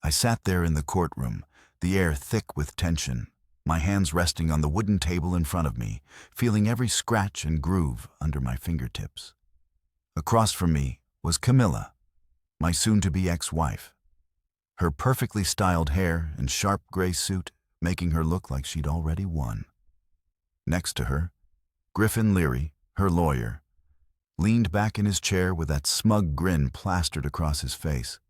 I sat there in the courtroom, the air thick with tension, my hands resting on the wooden table in front of me, feeling every scratch and groove under my fingertips. Across from me was Camilla, my soon-to-be ex-wife. Her perfectly styled hair and sharp gray suit making her look like she'd already won. Next to her, Griffin Leary, her lawyer, leaned back in his chair with that smug grin plastered across his face,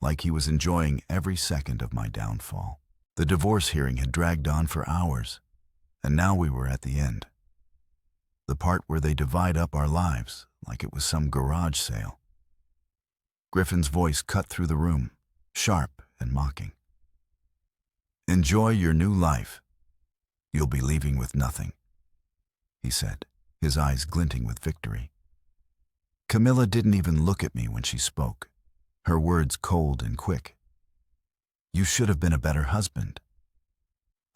like he was enjoying every second of my downfall. The divorce hearing had dragged on for hours, and now we were at the end. The part where they divide up our lives like it was some garage sale. Griffin's voice cut through the room, sharp and mocking. "Enjoy your new life. You'll be leaving with nothing," he said, his eyes glinting with victory. Camilla didn't even look at me when she spoke, her words cold and quick. "You should have been a better husband."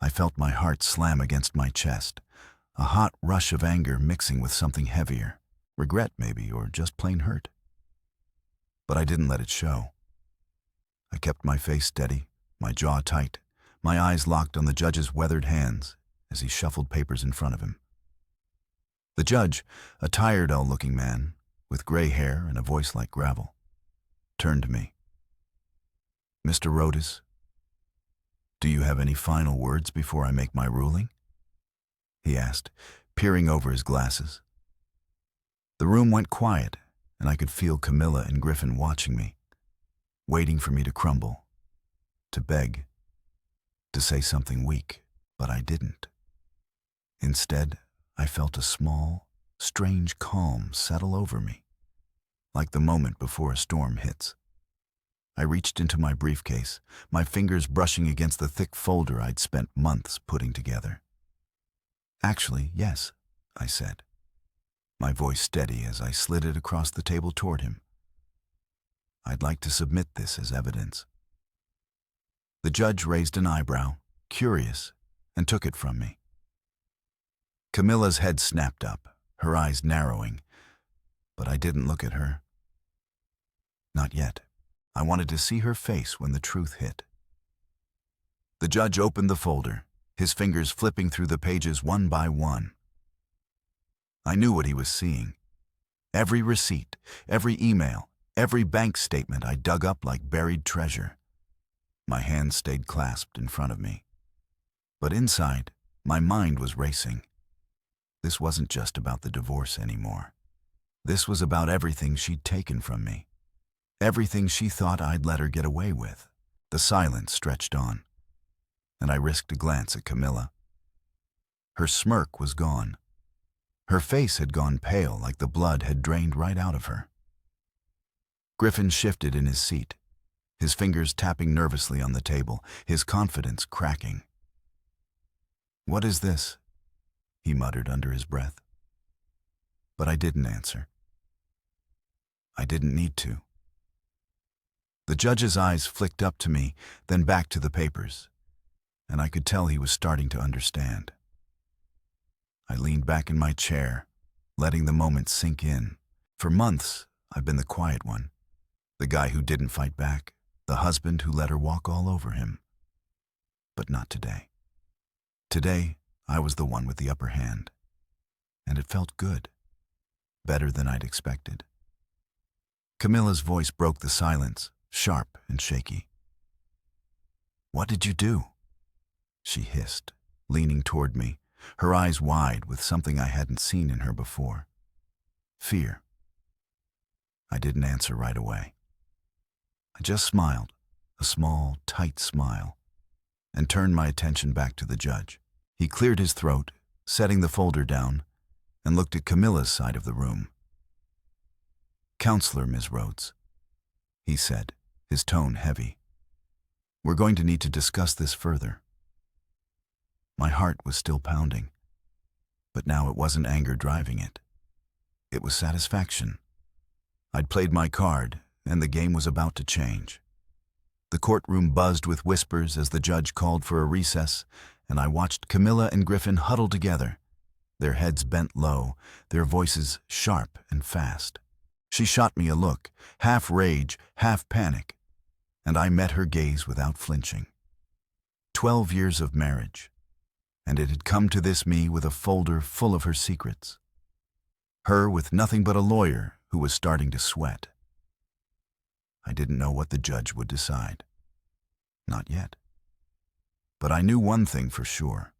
I felt my heart slam against my chest, a hot rush of anger mixing with something heavier, regret maybe, or just plain hurt. But I didn't let it show. I kept my face steady, my jaw tight, my eyes locked on the judge's weathered hands as he shuffled papers in front of him. The judge, a tired old-looking man, with gray hair and a voice like gravel, turned to me. "Mr. Rodas, do you have any final words before I make my ruling?" he asked, peering over his glasses. The room went quiet, and I could feel Camilla and Griffin watching me, waiting for me to crumble, to beg, to say something weak, but I didn't. Instead, I felt a small, strange calm settle over me, like the moment before a storm hits. I reached into my briefcase, my fingers brushing against the thick folder I'd spent months putting together. "Actually, yes," I said, my voice steady as I slid it across the table toward him. "I'd like to submit this as evidence." The judge raised an eyebrow, curious, and took it from me. Camilla's head snapped up, her eyes narrowing, but I didn't look at her. Not yet. I wanted to see her face when the truth hit. The judge opened the folder, his fingers flipping through the pages one by one. I knew what he was seeing. Every receipt, every email, every bank statement I dug up like buried treasure. My hands stayed clasped in front of me. But inside, my mind was racing. This wasn't just about the divorce anymore. This was about everything she'd taken from me. Everything she thought I'd let her get away with. The silence stretched on, and I risked a glance at Camilla. Her smirk was gone. Her face had gone pale like the blood had drained right out of her. Griffin shifted in his seat, his fingers tapping nervously on the table, his confidence cracking. "What is this?" he muttered under his breath. But I didn't answer. I didn't need to. The judge's eyes flicked up to me, then back to the papers, and I could tell he was starting to understand. I leaned back in my chair, letting the moment sink in. For months, I've been the quiet one, the guy who didn't fight back, the husband who let her walk all over him. But not today. Today, I was the one with the upper hand, and it felt good, better than I'd expected. Camilla's voice broke the silence, sharp and shaky. "What did you do?" she hissed, leaning toward me, her eyes wide with something I hadn't seen in her before. Fear. I didn't answer right away. I just smiled, a small, tight smile, and turned my attention back to the judge. He cleared his throat, setting the folder down, and looked at Camilla's side of the room. "Counselor, Ms. Rhodes," he said, his tone heavy. "We're going to need to discuss this further." My heart was still pounding, but now it wasn't anger driving it. It was satisfaction. I'd played my card, and the game was about to change. The courtroom buzzed with whispers as the judge called for a recess, and I watched Camilla and Griffin huddle together, their heads bent low, their voices sharp and fast. She shot me a look, half rage, half panic. and I met her gaze without flinching. 12 years of marriage, and it had come to this, me with a folder full of her secrets. Her with nothing but a lawyer who was starting to sweat. I didn't know what the judge would decide. Not yet. But I knew one thing for sure.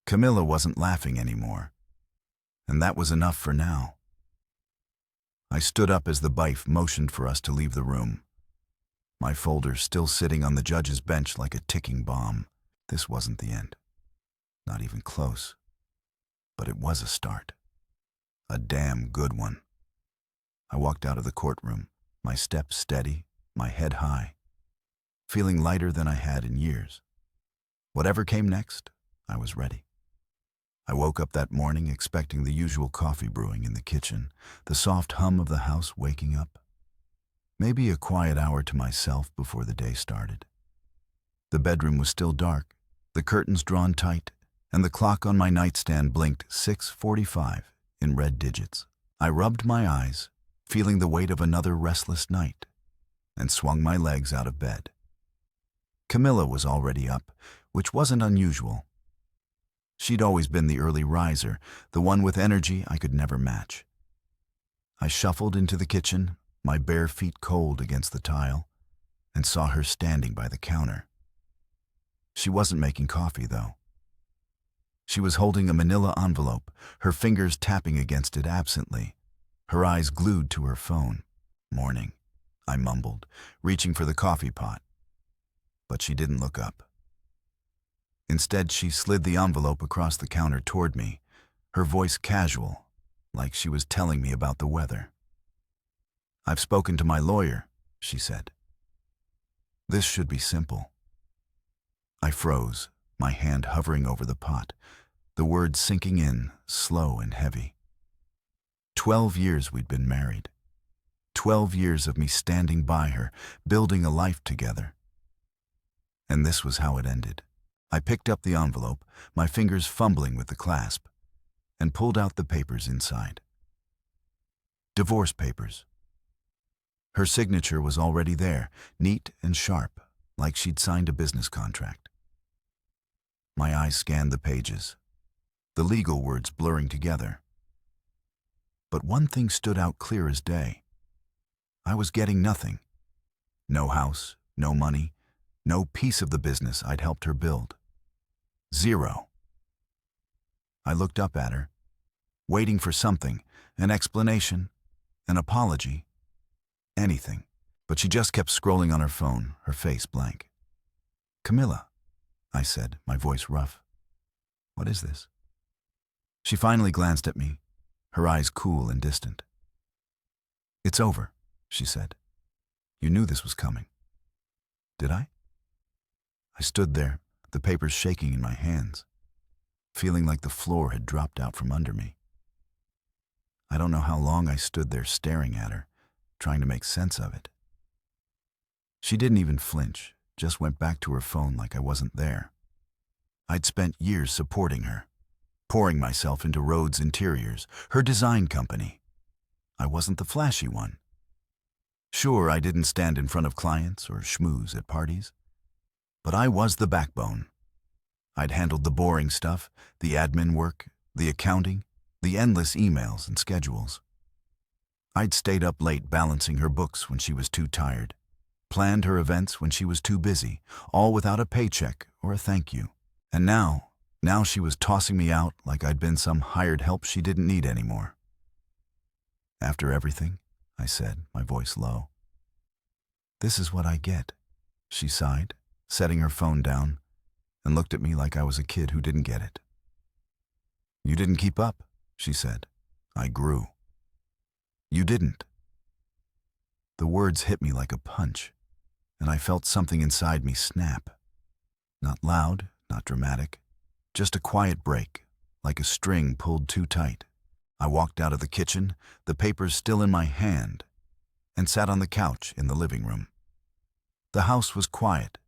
Camilla wasn't laughing anymore, and that was enough for now. I stood up as the bailiff motioned for us to leave the room. My folder still sitting on the judge's bench like a ticking bomb. This wasn't the end. Not even close. But it was a start. A damn good one. I walked out of the courtroom, my steps steady, my head high, feeling lighter than I had in years. Whatever came next, I was ready. I woke up that morning expecting the usual coffee brewing in the kitchen, the soft hum of the house waking up. Maybe a quiet hour to myself before the day started. The bedroom was still dark, the curtains drawn tight, and the clock on my nightstand blinked 6:45 in red digits. I rubbed my eyes, feeling the weight of another restless night, and swung my legs out of bed. Camilla was already up, which wasn't unusual. She'd always been the early riser, the one with energy I could never match. I shuffled into the kitchen, my bare feet cold against the tile, and saw her standing by the counter. She wasn't making coffee, though. She was holding a manila envelope, her fingers tapping against it absently, her eyes glued to her phone. "Morning," I mumbled, reaching for the coffee pot. But she didn't look up. Instead, she slid the envelope across the counter toward me, her voice casual, like she was telling me about the weather. "I've spoken to my lawyer," she said. This should be simple. I froze, my hand hovering over the pot, the words sinking in, slow and heavy. 12 years we'd been married. 12 years of me standing by her, building a life together. And this was how it ended. I picked up the envelope, my fingers fumbling with the clasp, and pulled out the papers inside. Divorce papers. Her signature was already there, neat and sharp, like she'd signed a business contract. My eyes scanned the pages, the legal words blurring together. But one thing stood out clear as day. I was getting nothing. No house, no money, no piece of the business I'd helped her build. Zero. I looked up at her, waiting for something, an explanation, an apology, anything. But she just kept scrolling on her phone, her face blank. "Camilla," I said, my voice rough. "What is this?" She finally glanced at me, her eyes cool and distant. "It's over," she said. "You knew this was coming." Did I? I stood there, the papers shaking in my hands, feeling like the floor had dropped out from under me. I don't know how long I stood there staring at her, trying to make sense of it. She didn't even flinch, just went back to her phone like I wasn't there. I'd spent years supporting her, pouring myself into Rhodes Interiors, her design company. I wasn't the flashy one. Sure, I didn't stand in front of clients or schmooze at parties, but I was the backbone. I'd handled the boring stuff, the admin work, the accounting, the endless emails and schedules. I'd stayed up late balancing her books when she was too tired, planned her events when she was too busy, all without a paycheck or a thank you. And now she was tossing me out like I'd been some hired help she didn't need anymore. "After everything," I said, my voice low. "This is what I get," she sighed, setting her phone down, and looked at me like I was a kid who didn't get it. "You didn't keep up," she said. I grew. "You didn't." The words hit me like a punch, and I felt something inside me snap. Not loud, not dramatic, just a quiet break, like a string pulled too tight. I walked out of the kitchen, the papers still in my hand, and sat on the couch in the living room. The house was quiet,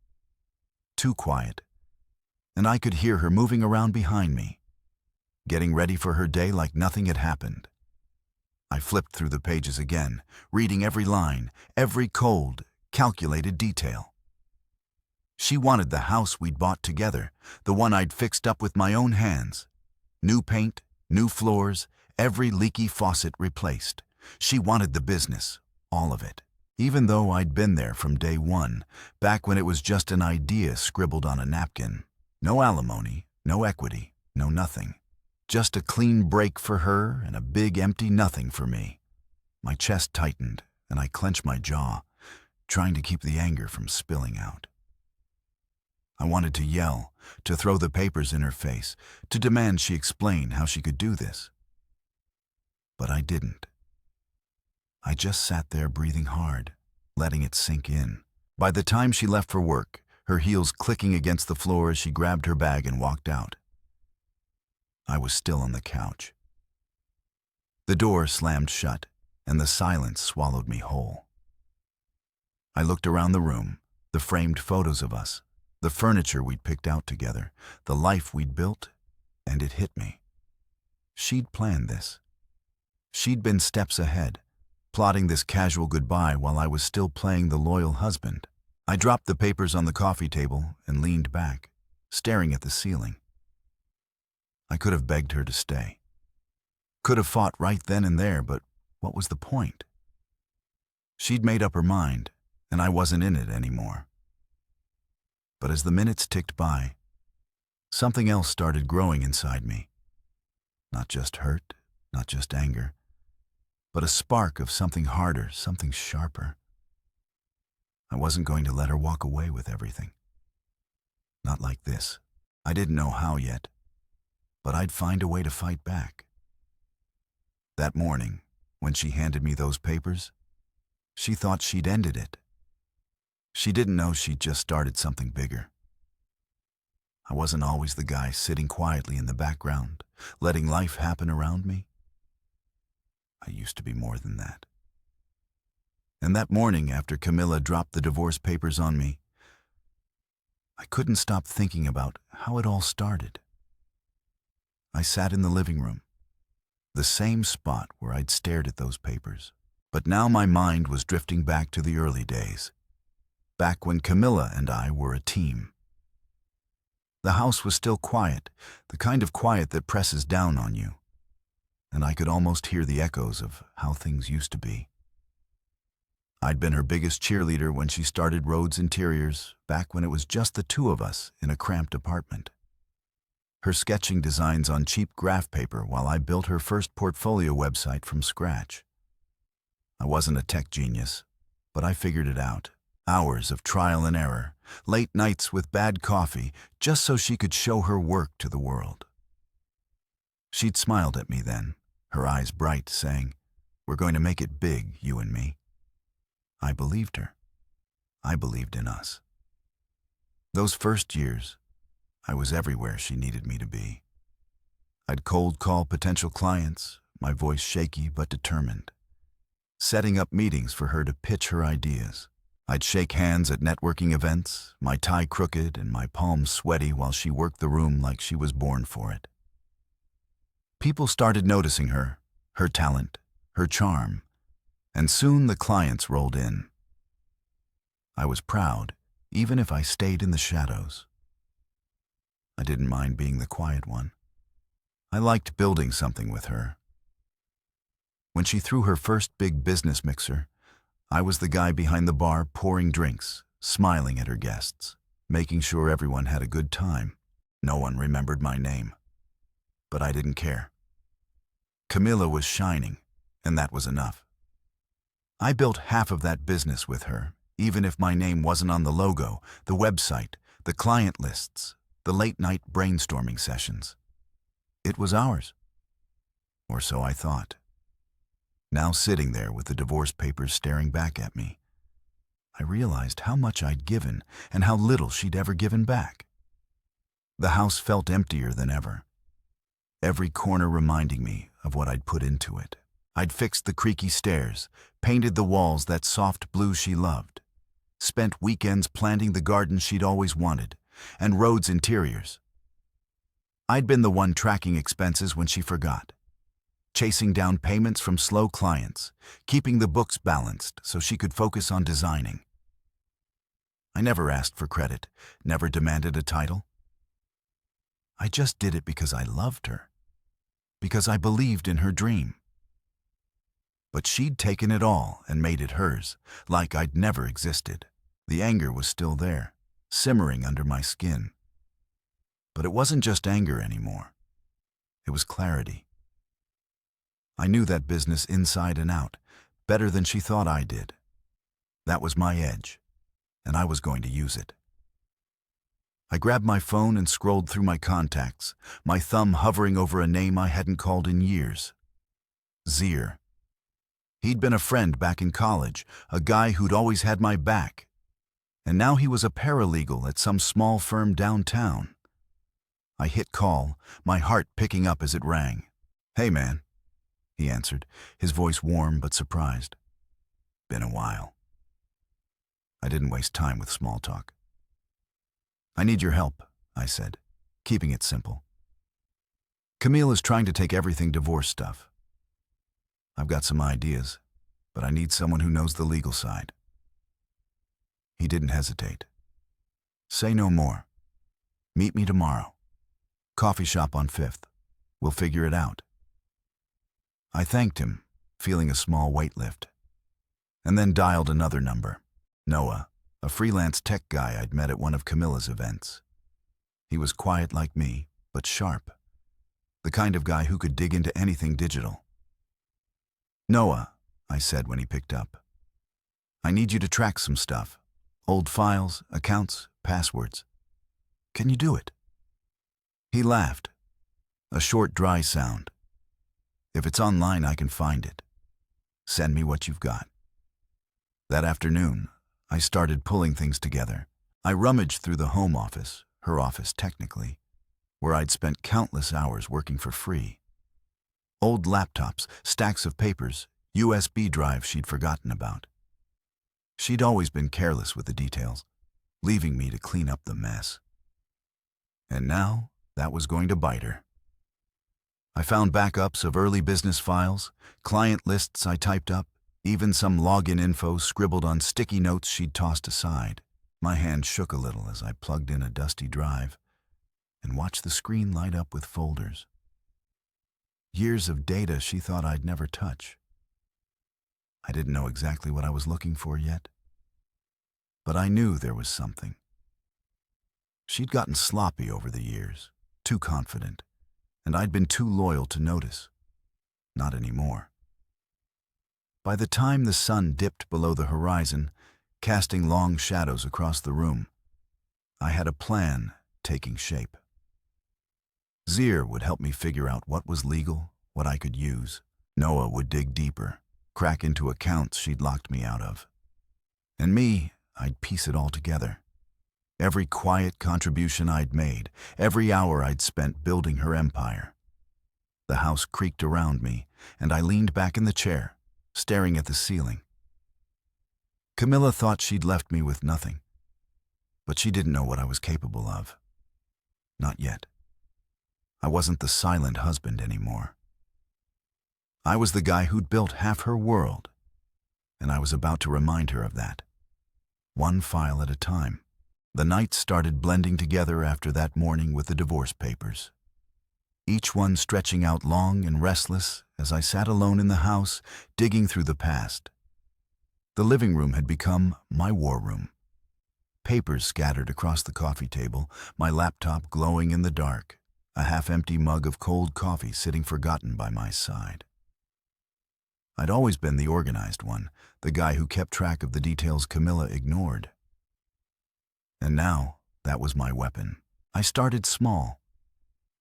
too quiet, and I could hear her moving around behind me, getting ready for her day like nothing had happened. I flipped through the pages again, reading every line, every cold, calculated detail. She wanted the house we'd bought together, the one I'd fixed up with my own hands. New paint, new floors, every leaky faucet replaced. She wanted the business, all of it. Even though I'd been there from day one, back when it was just an idea scribbled on a napkin. No alimony, no equity, no nothing. Just a clean break for her and a big empty nothing for me. My chest tightened and I clenched my jaw, trying to keep the anger from spilling out. I wanted to yell, to throw the papers in her face, to demand she explain how she could do this. But I didn't. I just sat there breathing hard, letting it sink in. By the time she left for work, her heels clicking against the floor as she grabbed her bag and walked out, I was still on the couch. The door slammed shut, and the silence swallowed me whole. I looked around the room, the framed photos of us, the furniture we'd picked out together, the life we'd built, and it hit me. She'd planned this. She'd been steps ahead, plotting this casual goodbye while I was still playing the loyal husband. I dropped the papers on the coffee table and leaned back, staring at the ceiling. I could have begged her to stay. Could have fought right then and there, but what was the point? She'd made up her mind, and I wasn't in it anymore. But as the minutes ticked by, something else started growing inside me. Not just hurt, not just anger, but a spark of something harder, something sharper. I wasn't going to let her walk away with everything. Not like this. I didn't know how yet, but I'd find a way to fight back. That morning, when she handed me those papers, she thought she'd ended it. She didn't know she'd just started something bigger. I wasn't always the guy sitting quietly in the background, letting life happen around me. I used to be more than that. And that morning, after Camilla dropped the divorce papers on me, I couldn't stop thinking about how it all started. I sat in the living room, the same spot where I'd stared at those papers. But now my mind was drifting back to the early days, back when Camilla and I were a team. The house was still quiet, the kind of quiet that presses down on you, and I could almost hear the echoes of how things used to be. I'd been her biggest cheerleader when she started Rhodes Interiors, back when it was just the two of us in a cramped apartment. Her sketching designs on cheap graph paper while I built her first portfolio website from scratch. I wasn't a tech genius, but I figured it out. Hours of trial and error, late nights with bad coffee, just so she could show her work to the world. She'd smiled at me then, her eyes bright, saying, "We're going to make it big, you and me." I believed her. I believed in us. Those first years, I was everywhere she needed me to be. I'd cold call potential clients, my voice shaky but determined, setting up meetings for her to pitch her ideas. I'd shake hands at networking events, my tie crooked and my palms sweaty while she worked the room like she was born for it. People started noticing her, her talent, her charm, and soon the clients rolled in. I was proud, even if I stayed in the shadows. I didn't mind being the quiet one. I liked building something with her. When she threw her first big business mixer, I was the guy behind the bar pouring drinks, smiling at her guests, making sure everyone had a good time. No one remembered my name, but I didn't care. Camilla was shining, and that was enough. I built half of that business with her, even if my name wasn't on the logo, the website, the client lists, the late-night brainstorming sessions. It was ours. Or so I thought. Now sitting there with the divorce papers staring back at me, I realized how much I'd given and how little she'd ever given back. The house felt emptier than ever, every corner reminding me of what I'd put into it. I'd fixed the creaky stairs, painted the walls that soft blue she loved, spent weekends planting the garden she'd always wanted, and Rhodes Interiors. I'd been the one tracking expenses when she forgot, chasing down payments from slow clients, keeping the books balanced so she could focus on designing. I never asked for credit, never demanded a title. I just did it because I loved her, because I believed in her dream. But she'd taken it all and made it hers, like I'd never existed. The anger was still there, simmering under my skin. But it wasn't just anger anymore. It was clarity. I knew that business inside and out, better than she thought I did. That was my edge, and I was going to use it. I grabbed my phone and scrolled through my contacts, my thumb hovering over a name I hadn't called in years. Zir. He'd been a friend back in college, a guy who'd always had my back. And now he was a paralegal at some small firm downtown. I hit call, my heart picking up as it rang. "Hey, man," he answered, his voice warm but surprised. "Been a while." I didn't waste time with small talk. "I need your help," I said, keeping it simple. "Camille is trying to take everything divorce stuff. I've got some ideas, but I need someone who knows the legal side." He didn't hesitate. "Say no more. Meet me tomorrow. Coffee shop on 5th. We'll figure it out." I thanked him, feeling a small weight lift, and then dialed another number. Noah, a freelance tech guy I'd met at one of Camilla's events. He was quiet like me, but sharp. The kind of guy who could dig into anything digital. "Noah," I said when he picked up, "I need you to track some stuff. Old files, accounts, passwords. Can you do it?" He laughed. A short, dry sound. "If it's online, I can find it. Send me what you've got." That afternoon, I started pulling things together. I rummaged through the home office, her office technically, where I'd spent countless hours working for free. Old laptops, stacks of papers, USB drives she'd forgotten about. She'd always been careless with the details, leaving me to clean up the mess. And now, that was going to bite her. I found backups of early business files, client lists I typed up, even some login info scribbled on sticky notes she'd tossed aside. My hand shook a little as I plugged in a dusty drive and watched the screen light up with folders. Years of data she thought I'd never touch. I didn't know exactly what I was looking for yet, but I knew there was something. She'd gotten sloppy over the years, too confident, and I'd been too loyal to notice. Not anymore. By the time the sun dipped below the horizon, casting long shadows across the room, I had a plan taking shape. Zir would help me figure out what was legal, what I could use. Noah would dig deeper, crack into accounts she'd locked me out of. And me, I'd piece it all together. Every quiet contribution I'd made, every hour I'd spent building her empire. The house creaked around me, and I leaned back in the chair, staring at the ceiling. Camilla thought she'd left me with nothing, but she didn't know what I was capable of. Not yet. I wasn't the silent husband anymore. I was the guy who'd built half her world, and I was about to remind her of that. One file at a time. The nights started blending together after that morning with the divorce papers. Each one stretching out long and restless as I sat alone in the house, digging through the past. The living room had become my war room. Papers scattered across the coffee table, my laptop glowing in the dark, a half-empty mug of cold coffee sitting forgotten by my side. I'd always been the organized one, the guy who kept track of the details Camilla ignored. And now, that was my weapon. I started small,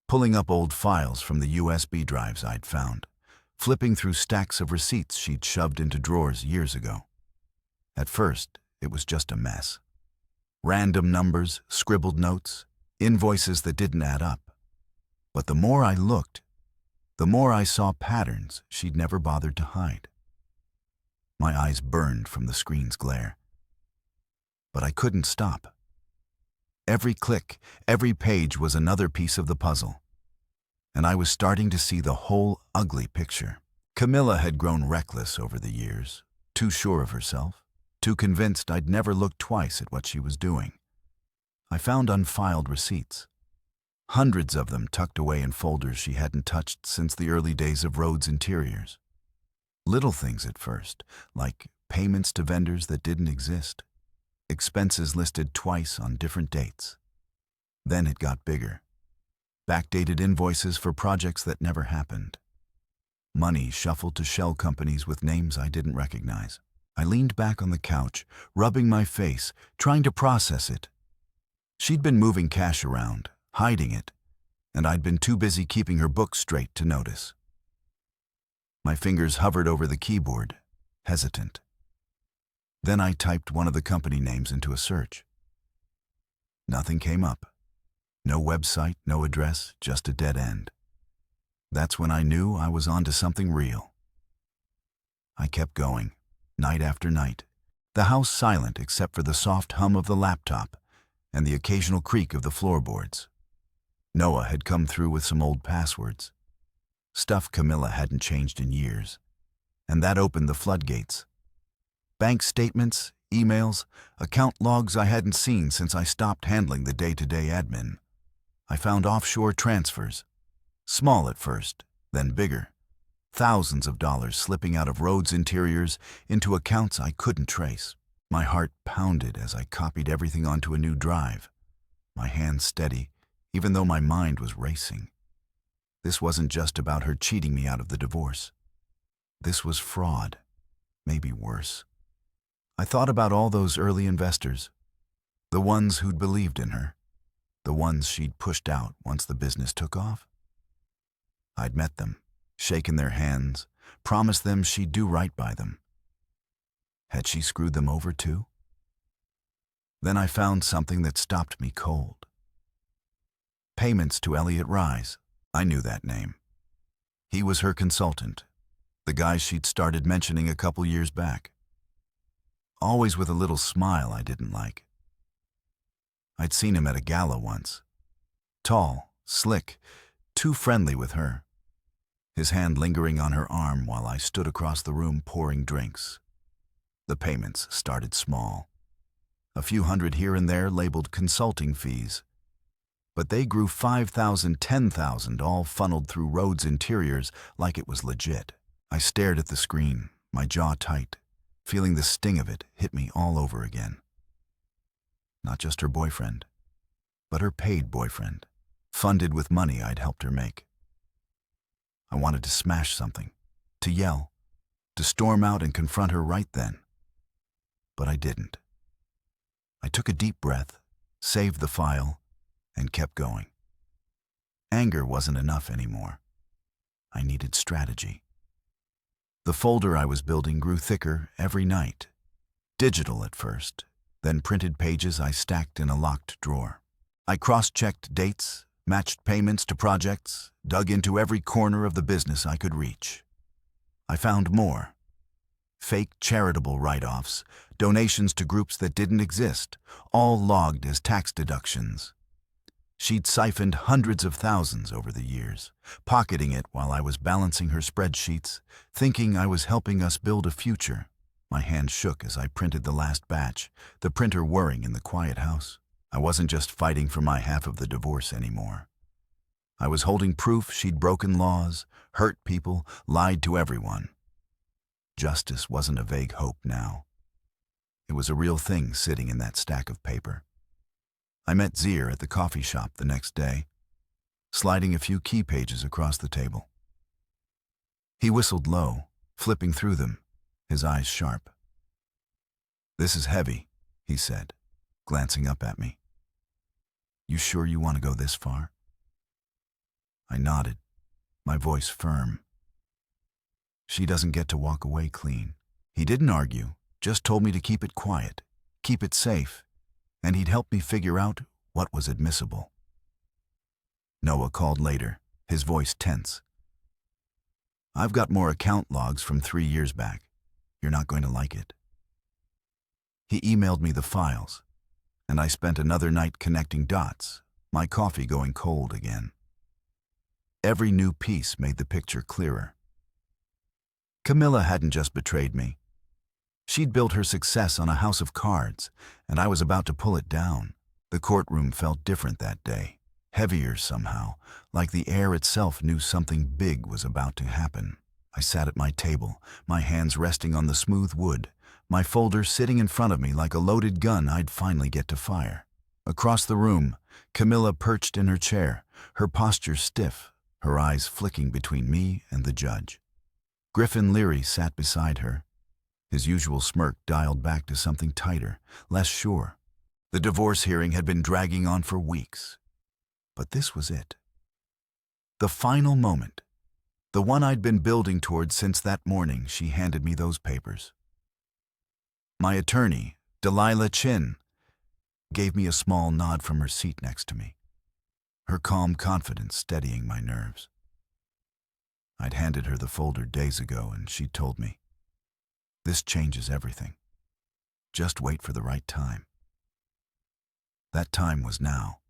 pulling up old files from the USB drives I'd found, flipping through stacks of receipts she'd shoved into drawers years ago. At first, it was just a mess. Random numbers, scribbled notes, invoices that didn't add up. But the more I looked, the more I saw patterns she'd never bothered to hide. My eyes burned from the screen's glare. But I couldn't stop. Every click, every page was another piece of the puzzle. And I was starting to see the whole ugly picture. Camilla had grown reckless over the years, too sure of herself, too convinced I'd never look twice at what she was doing. I found unfiled receipts, hundreds of them tucked away in folders she hadn't touched since the early days of Rhodes Interiors. Little things at first, like payments to vendors that didn't exist, expenses listed twice on different dates. Then it got bigger. Backdated invoices for projects that never happened. Money shuffled to shell companies with names I didn't recognize. I leaned back on the couch, rubbing my face, trying to process it. She'd been moving cash around, hiding it, and I'd been too busy keeping her books straight to notice. My fingers hovered over the keyboard, hesitant. Then I typed one of the company names into a search. Nothing came up. No website, no address, just a dead end. That's when I knew I was onto something real. I kept going, night after night, the house silent except for the soft hum of the laptop and the occasional creak of the floorboards. Noah had come through with some old passwords. Stuff Camilla hadn't changed in years. And that opened the floodgates. Bank statements, emails, account logs I hadn't seen since I stopped handling the day-to-day admin. I found offshore transfers. Small at first, then bigger. Thousands of dollars slipping out of Rhodes Interiors into accounts I couldn't trace. My heart pounded as I copied everything onto a new drive. My hands steady, even though my mind was racing. This wasn't just about her cheating me out of the divorce. This was fraud, maybe worse. I thought about all those early investors, the ones who'd believed in her, the ones she'd pushed out once the business took off. I'd met them, shaken their hands, promised them she'd do right by them. Had she screwed them over too? Then I found something that stopped me cold. Payments to Elliot Rise. I knew that name. He was her consultant, the guy she'd started mentioning a couple years back. Always with a little smile I didn't like. I'd seen him at a gala once. Tall, slick, too friendly with her. His hand lingering on her arm while I stood across the room pouring drinks. The payments started small. A few hundred here and there labeled consulting fees. But they grew 5,000, 10,000, all funneled through Rhodes Interiors like it was legit. I stared at the screen, my jaw tight, feeling the sting of it hit me all over again. Not just her boyfriend, but her paid boyfriend, funded with money I'd helped her make. I wanted to smash something, to yell, to storm out and confront her right then. But I didn't. I took a deep breath, saved the file, and kept going. Anger wasn't enough anymore. I needed strategy. The folder I was building grew thicker every night. Digital at first, then printed pages I stacked in a locked drawer. I cross-checked dates, matched payments to projects, dug into every corner of the business I could reach. I found more. Fake charitable write-offs, donations to groups that didn't exist, all logged as tax deductions. She'd siphoned hundreds of thousands over the years, pocketing it while I was balancing her spreadsheets, thinking I was helping us build a future. My hand shook as I printed the last batch, the printer whirring in the quiet house. I wasn't just fighting for my half of the divorce anymore. I was holding proof she'd broken laws, hurt people, lied to everyone. Justice wasn't a vague hope now. It was a real thing sitting in that stack of paper. I met Zier at the coffee shop the next day, sliding a few key pages across the table. He whistled low, flipping through them, his eyes sharp. "This is heavy," he said, glancing up at me. "You sure you want to go this far?" I nodded, my voice firm. She doesn't get to walk away clean. He didn't argue, just told me to keep it quiet, keep it safe, and he'd help me figure out what was admissible. Noah called later, his voice tense. "I've got more account logs from 3 years back. You're not going to like it." He emailed me the files, and I spent another night connecting dots, my coffee going cold again. Every new piece made the picture clearer. Camilla hadn't just betrayed me. She'd built her success on a house of cards, and I was about to pull it down. The courtroom felt different that day, heavier somehow, like the air itself knew something big was about to happen. I sat at my table, my hands resting on the smooth wood, my folder sitting in front of me like a loaded gun I'd finally get to fire. Across the room, Camilla perched in her chair, her posture stiff, her eyes flicking between me and the judge. Griffin Leary sat beside her, his usual smirk dialed back to something tighter, less sure. The divorce hearing had been dragging on for weeks. But this was it. The final moment. The one I'd been building toward since that morning she handed me those papers. My attorney, Delilah Chin, gave me a small nod from her seat next to me, her calm confidence steadying my nerves. I'd handed her the folder days ago and she'd told me, "This changes everything. Just wait for the right time." That time was now.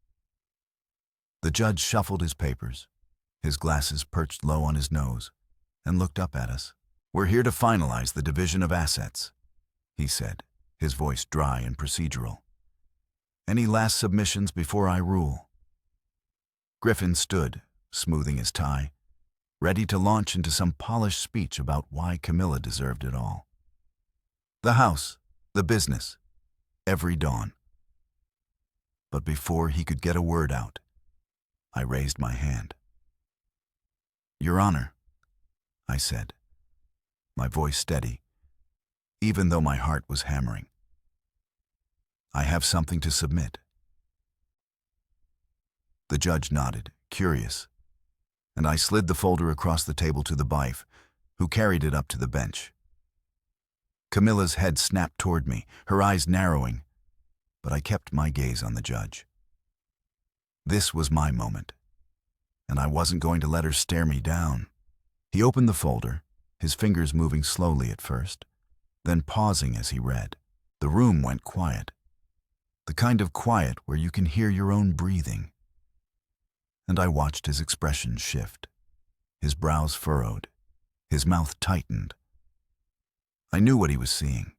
The judge shuffled his papers, his glasses perched low on his nose, and looked up at us. "We're here to finalize the division of assets," he said, his voice dry and procedural. "Any last submissions before I rule?" Griffin stood, smoothing his tie, ready to launch into some polished speech about why Camilla deserved it all. The house, the business, every dawn. But before he could get a word out, I raised my hand. "Your Honor," I said, my voice steady, even though my heart was hammering. "I have something to submit." The judge nodded, curious, and I slid the folder across the table to the wife, who carried it up to the bench. Camilla's head snapped toward me, her eyes narrowing, but I kept my gaze on the judge. This was my moment, and I wasn't going to let her stare me down. He opened the folder, his fingers moving slowly at first, then pausing as he read. The room went quiet, the kind of quiet where you can hear your own breathing. And I watched his expression shift. His brows furrowed, his mouth tightened. I knew what he was seeing.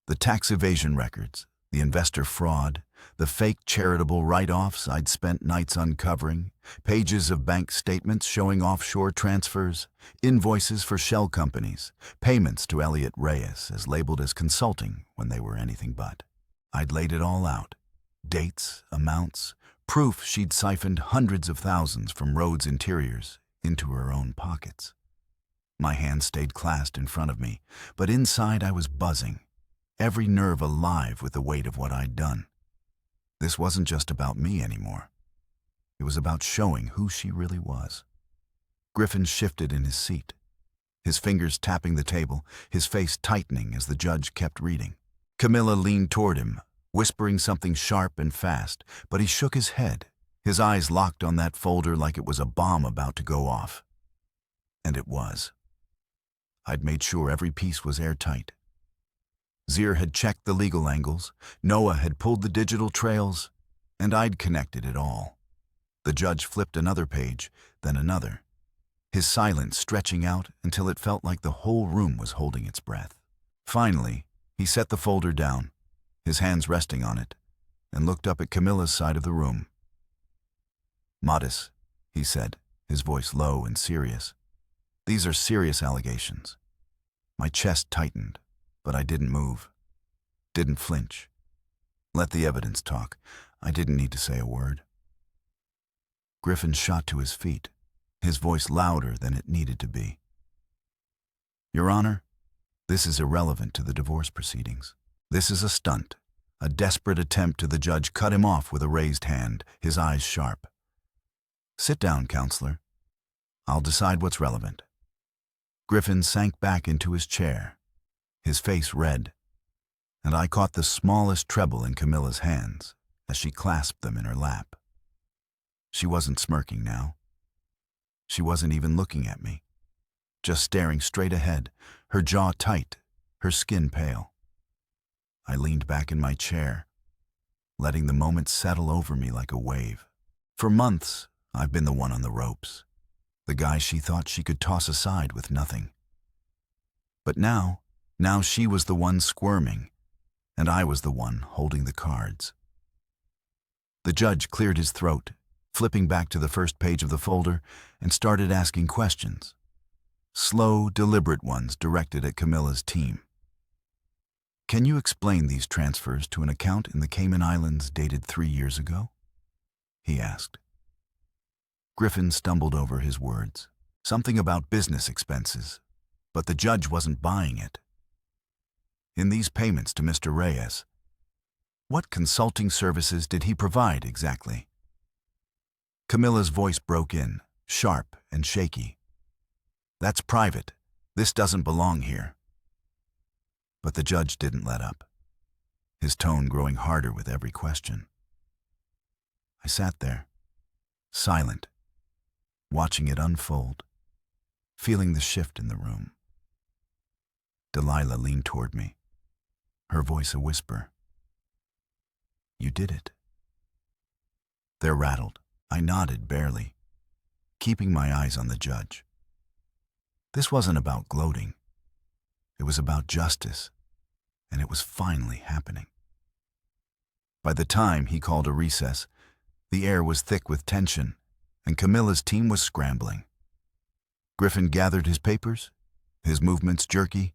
The tax evasion records, the investor fraud, the fake charitable write-offs I'd spent nights uncovering, pages of bank statements showing offshore transfers, invoices for shell companies, payments to Elliot Reyes as labeled as consulting when they were anything but. I'd laid it all out. Dates, amounts, proof she'd siphoned hundreds of thousands from Rhodes Interiors into her own pockets. My hand stayed clasped in front of me, but inside I was buzzing, every nerve alive with the weight of what I'd done. This wasn't just about me anymore. It was about showing who she really was. Griffin shifted in his seat, his fingers tapping the table, his face tightening as the judge kept reading. Camilla leaned toward him, whispering something sharp and fast, but he shook his head, his eyes locked on that folder like it was a bomb about to go off. And it was. I'd made sure every piece was airtight. Zier had checked the legal angles, Noah had pulled the digital trails, and I'd connected it all. The judge flipped another page, then another, his silence stretching out until it felt like the whole room was holding its breath. Finally, he set the folder down, his hands resting on it, and looked up at Camilla's side of the room. "Modis," he said, his voice low and serious. "These are serious allegations." My chest tightened, but I didn't move, didn't flinch. Let the evidence talk. I didn't need to say a word. Griffin shot to his feet, his voice louder than it needed to be. "Your Honor, this is irrelevant to the divorce proceedings. This is a stunt, a desperate attempt to." The judge cut him off with a raised hand, his eyes sharp. "Sit down, counselor. I'll decide what's relevant." Griffin sank back into his chair, his face red, and I caught the smallest treble in Camilla's hands as she clasped them in her lap. She wasn't smirking now. She wasn't even looking at me, just staring straight ahead, her jaw tight, her skin pale. I leaned back in my chair, letting the moment settle over me like a wave. For months, I've been the one on the ropes, the guy she thought she could toss aside with nothing. But now, Now she was the one squirming, and I was the one holding the cards. The judge cleared his throat, flipping back to the first page of the folder, and started asking questions. Slow, deliberate ones directed at Camilla's team. "Can you explain these transfers to an account in the Cayman Islands dated 3 years ago?" he asked. Griffin stumbled over his words. Something about business expenses, but the judge wasn't buying it. "In these payments to Mr. Reyes, what consulting services did he provide exactly?" Camilla's voice broke in, sharp and shaky. "That's private. This doesn't belong here." But the judge didn't let up, his tone growing harder with every question. I sat there, silent, watching it unfold, feeling the shift in the room. Delilah leaned toward me, her voice a whisper. "You did it." They're rattled. I nodded barely, keeping my eyes on the judge. This wasn't about gloating. It was about justice, and it was finally happening. By the time he called a recess, the air was thick with tension, and Camilla's team was scrambling. Griffin gathered his papers, his movements jerky,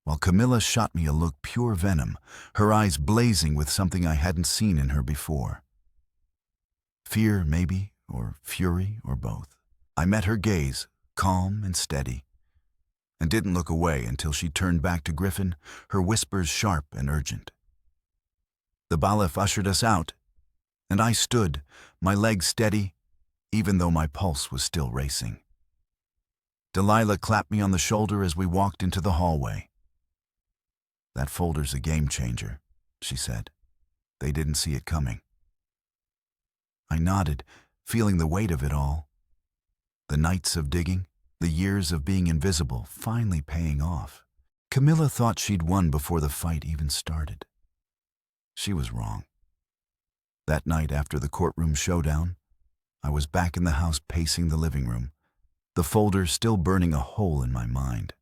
while Camilla shot me a look pure venom, her eyes blazing with something I hadn't seen in her before. Fear, maybe, or fury, or both. I met her gaze, calm and steady, and didn't look away until she turned back to Griffin, her whispers sharp and urgent. The bailiff ushered us out, and I stood, my legs steady, even though my pulse was still racing. Delilah clapped me on the shoulder as we walked into the hallway. "That folder's a game changer," she said. "They didn't see it coming." I nodded, feeling the weight of it all. The nights of digging, the years of being invisible, finally paying off. Camilla thought she'd won before the fight even started. She was wrong. That night after the courtroom showdown, I was back in the house pacing the living room, the folder still burning a hole in my mind.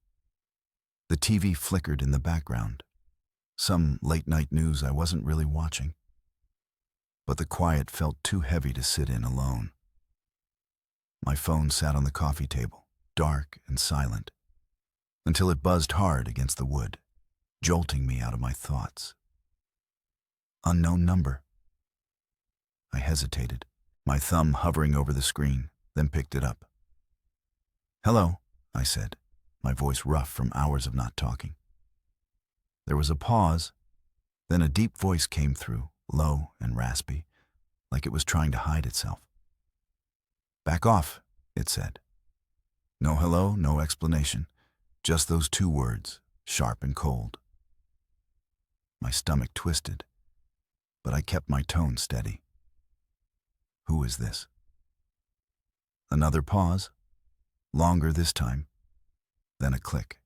The TV flickered in the background, some late-night news I wasn't really watching. But the quiet felt too heavy to sit in alone. My phone sat on the coffee table, dark and silent, until it buzzed hard against the wood, jolting me out of my thoughts. Unknown number. I hesitated, my thumb hovering over the screen, then picked it up. "Hello," I said, my voice rough from hours of not talking. There was a pause, then a deep voice came through, low and raspy, like it was trying to hide itself. "Back off," it said. No hello, no explanation, just those 2 words, sharp and cold. My stomach twisted, but I kept my tone steady. "Who is this?" Another pause, longer this time, then a click.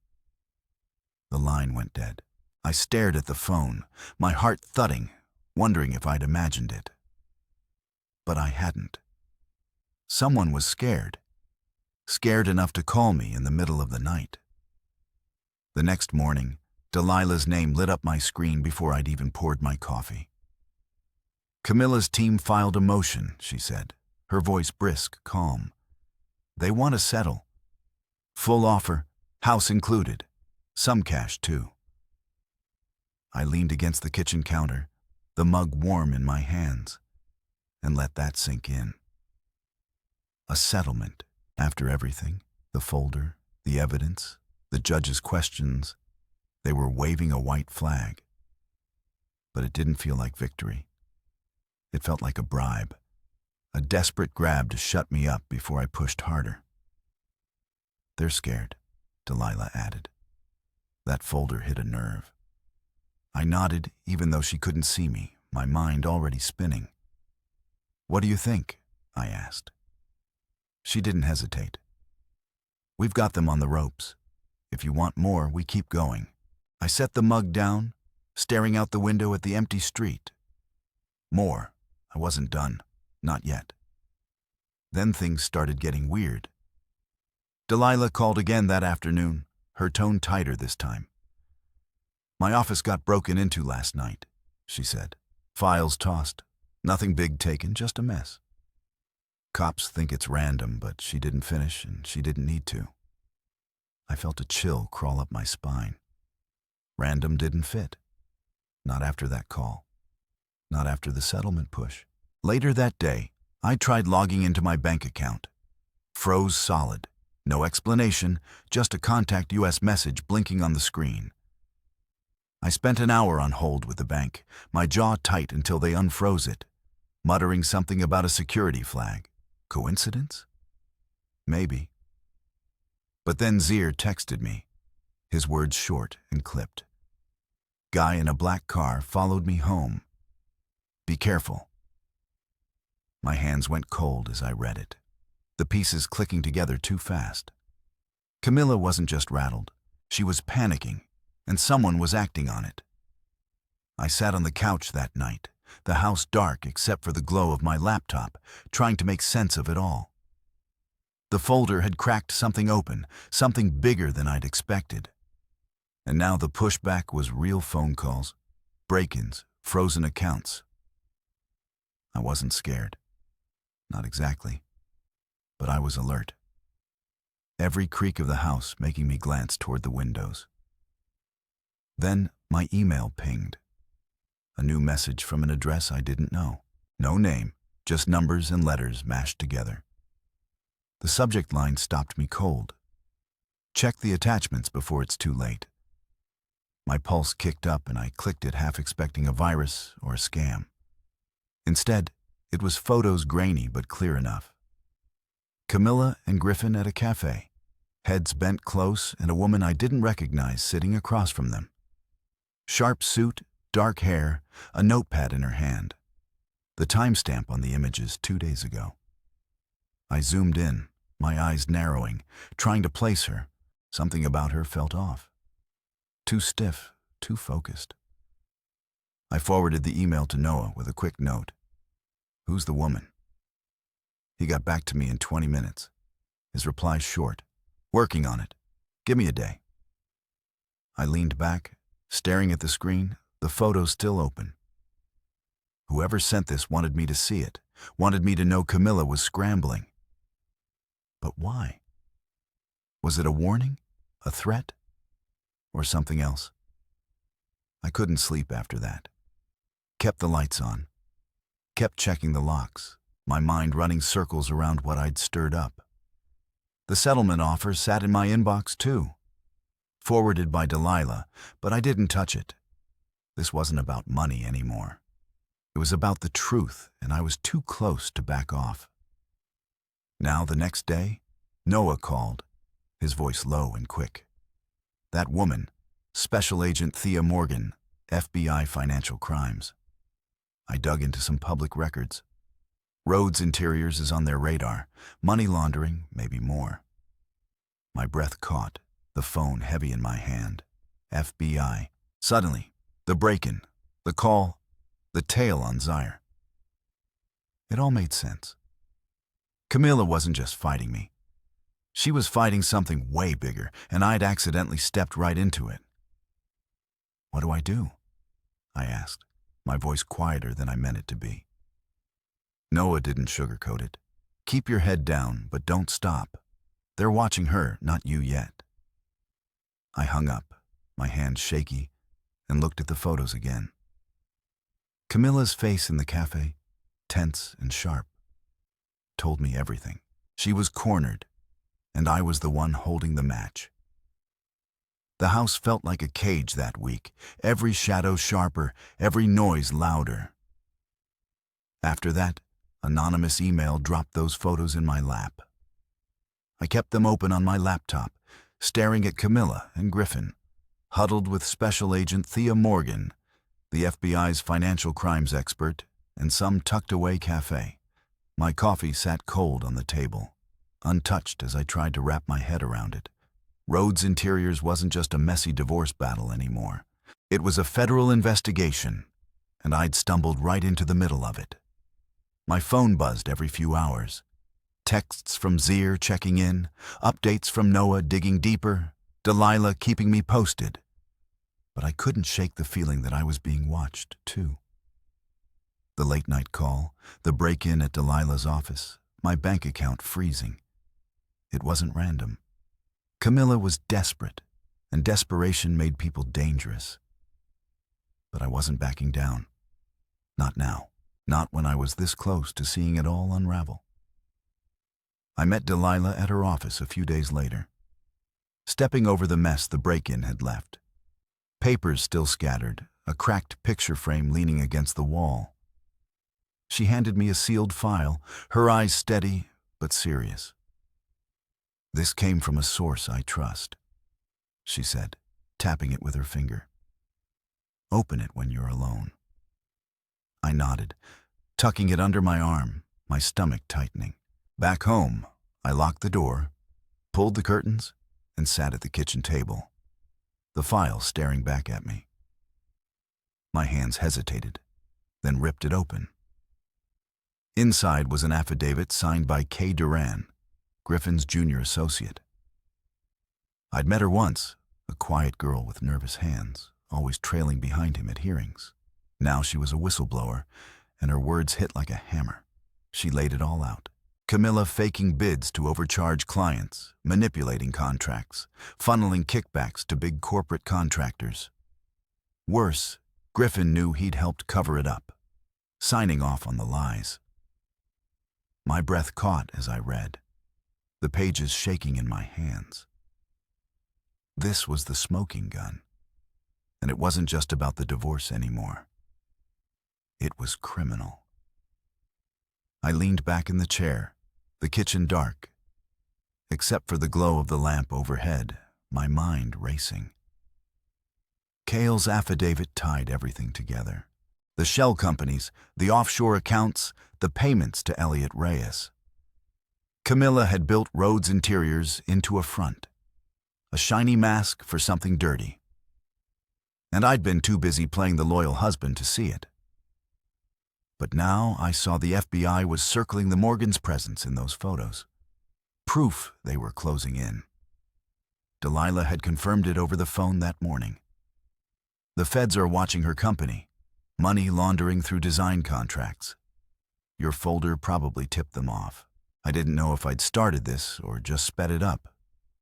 The line went dead. I stared at the phone, my heart thudding, wondering if I'd imagined it. But I hadn't. Someone was scared enough to call me in the middle of the night. The next morning, Delilah's name lit up my screen before I'd even poured my coffee. "Camilla's team filed a motion," she said, her voice brisk, calm. "They want to settle. Full offer, house included, some cash too." I leaned against the kitchen counter, the mug warm in my hands, and let that sink in. A settlement, after everything, the folder, the evidence, the judge's questions. They were waving a white flag. But it didn't feel like victory. It felt like a bribe, a desperate grab to shut me up before I pushed harder. "They're scared," Delilah added. That folder hit a nerve. I nodded, even though she couldn't see me, my mind already spinning. "What do you think?" I asked. She didn't hesitate. "We've got them on the ropes. If you want more, we keep going." I set the mug down, staring out the window at the empty street. More. I wasn't done. Not yet. Then things started getting weird. Delilah called again that afternoon, her tone tighter this time. My office got broken into last night, she said. Files tossed. Nothing big taken, just a mess. Cops think it's random, but she didn't finish and she didn't need to. I felt a chill crawl up my spine. Random didn't fit. Not after that call. Not after the settlement push. Later that day, I tried logging into my bank account. Froze solid. No explanation, just a contact US message blinking on the screen. I spent an hour on hold with the bank, my jaw tight until they unfroze it, muttering something about a security flag. Coincidence? Maybe. But then Zier texted me, his words short and clipped. Guy in a black car followed me home. Be careful. My hands went cold as I read it, the pieces clicking together too fast. Camilla wasn't just rattled, she was panicking, and someone was acting on it. I sat on the couch that night, the house dark except for the glow of my laptop, trying to make sense of it all. The folder had cracked something open, something bigger than I'd expected. And now the pushback was real phone calls, break-ins, frozen accounts. I wasn't scared. Not exactly. But I was alert. Every creak of the house making me glance toward the windows. Then my email pinged. A new message from an address I didn't know. No name, just numbers and letters mashed together. The subject line stopped me cold. Check the attachments before it's too late. My pulse kicked up and I clicked it, half expecting a virus or a scam. Instead, it was photos grainy but clear enough. Camilla and Griffin at a cafe, heads bent close and a woman I didn't recognize sitting across from them. Sharp suit, dark hair, a notepad in her hand. The timestamp on the image is 2 days ago. I zoomed in, my eyes narrowing, trying to place her. Something about her felt off. Too stiff, too focused. I forwarded the email to Noah with a quick note. Who's the woman? He got back to me in 20 minutes. His reply short. Working on it. Give me a day. I leaned back, staring at the screen, the photo still open. Whoever sent this wanted me to see it, wanted me to know Camilla was scrambling. But why? Was it a warning? A threat? Or something else? I couldn't sleep after that. Kept the lights on. Kept checking the locks, my mind running circles around what I'd stirred up. The settlement offer sat in my inbox too. Forwarded by Delilah, but I didn't touch it. This wasn't about money anymore. It was about the truth, and I was too close to back off. Now, the next day, Noah called, his voice low and quick. That woman, Special Agent Thea Morgan, FBI Financial Crimes. I dug into some public records. Rhodes Interiors is on their radar. Money laundering, maybe more. My breath caught, the phone heavy in my hand. FBI. Suddenly, the break-in, the call, the tale on Zier. It all made sense. Camilla wasn't just fighting me. She was fighting something way bigger, and I'd accidentally stepped right into it. What do I do? I asked, my voice quieter than I meant it to be. Noah didn't sugarcoat it. Keep your head down, but don't stop. They're watching her, not you yet. I hung up, my hands shaky, and looked at the photos again. Camilla's face in the cafe, tense and sharp, told me everything. She was cornered, and I was the one holding the match. The house felt like a cage that week, every shadow sharper, every noise louder. After that, anonymous email dropped those photos in my lap. I kept them open on my laptop, staring at Camilla and Griffin, huddled with Special Agent Thea Morgan, the FBI's financial crimes expert, in some tucked-away cafe. My coffee sat cold on the table, untouched as I tried to wrap my head around it. Rhodes Interiors wasn't just a messy divorce battle anymore. It was a federal investigation, and I'd stumbled right into the middle of it. My phone buzzed every few hours. Texts from Zier checking in, updates from Noah digging deeper, Delilah keeping me posted. but I couldn't shake the feeling that I was being watched, too. The late-night call, the break-in at Delilah's office, my bank account freezing. It wasn't random. Camilla was desperate, and desperation made people dangerous. But I wasn't backing down. Not now. Not when I was this close to seeing it all unravel. I met Delilah at her office a few days later, stepping over the mess the break-in had left. Papers still scattered, a cracked picture frame leaning against the wall. She handed me a sealed file, her eyes steady but serious. "This came from a source I trust," she said, tapping it with her finger. "Open it when you're alone." I nodded, tucking it under my arm, my stomach tightening. Back home, I locked the door, pulled the curtains, and sat at the kitchen table, the file staring back at me. My hands hesitated, then ripped it open. Inside was an affidavit signed by Kay Duran, Griffin's junior associate. I'd met her once, a quiet girl with nervous hands, always trailing behind him at hearings. Now she was a whistleblower, and her words hit like a hammer. She laid it all out. Camilla faking bids to overcharge clients, manipulating contracts, funneling kickbacks to big corporate contractors. Worse, Griffin knew he'd helped cover it up, signing off on the lies. My breath caught as I read, the pages shaking in my hands. This was the smoking gun, and it wasn't just about the divorce anymore. It was criminal. I leaned back in the chair, the kitchen dark. Except for the glow of the lamp overhead, my mind racing. Cale's affidavit tied everything together. The shell companies, the offshore accounts, the payments to Elliot Reyes. Camilla had built Rhodes Interiors into a front, a shiny mask for something dirty. And I'd been too busy playing the loyal husband to see it. But now I saw the FBI was circling the Morgans' presence in those photos. Proof they were closing in. Delilah had confirmed it over the phone that morning. The feds are watching her company, money laundering through design contracts. Your folder probably tipped them off. I didn't know if I'd started this or just sped it up,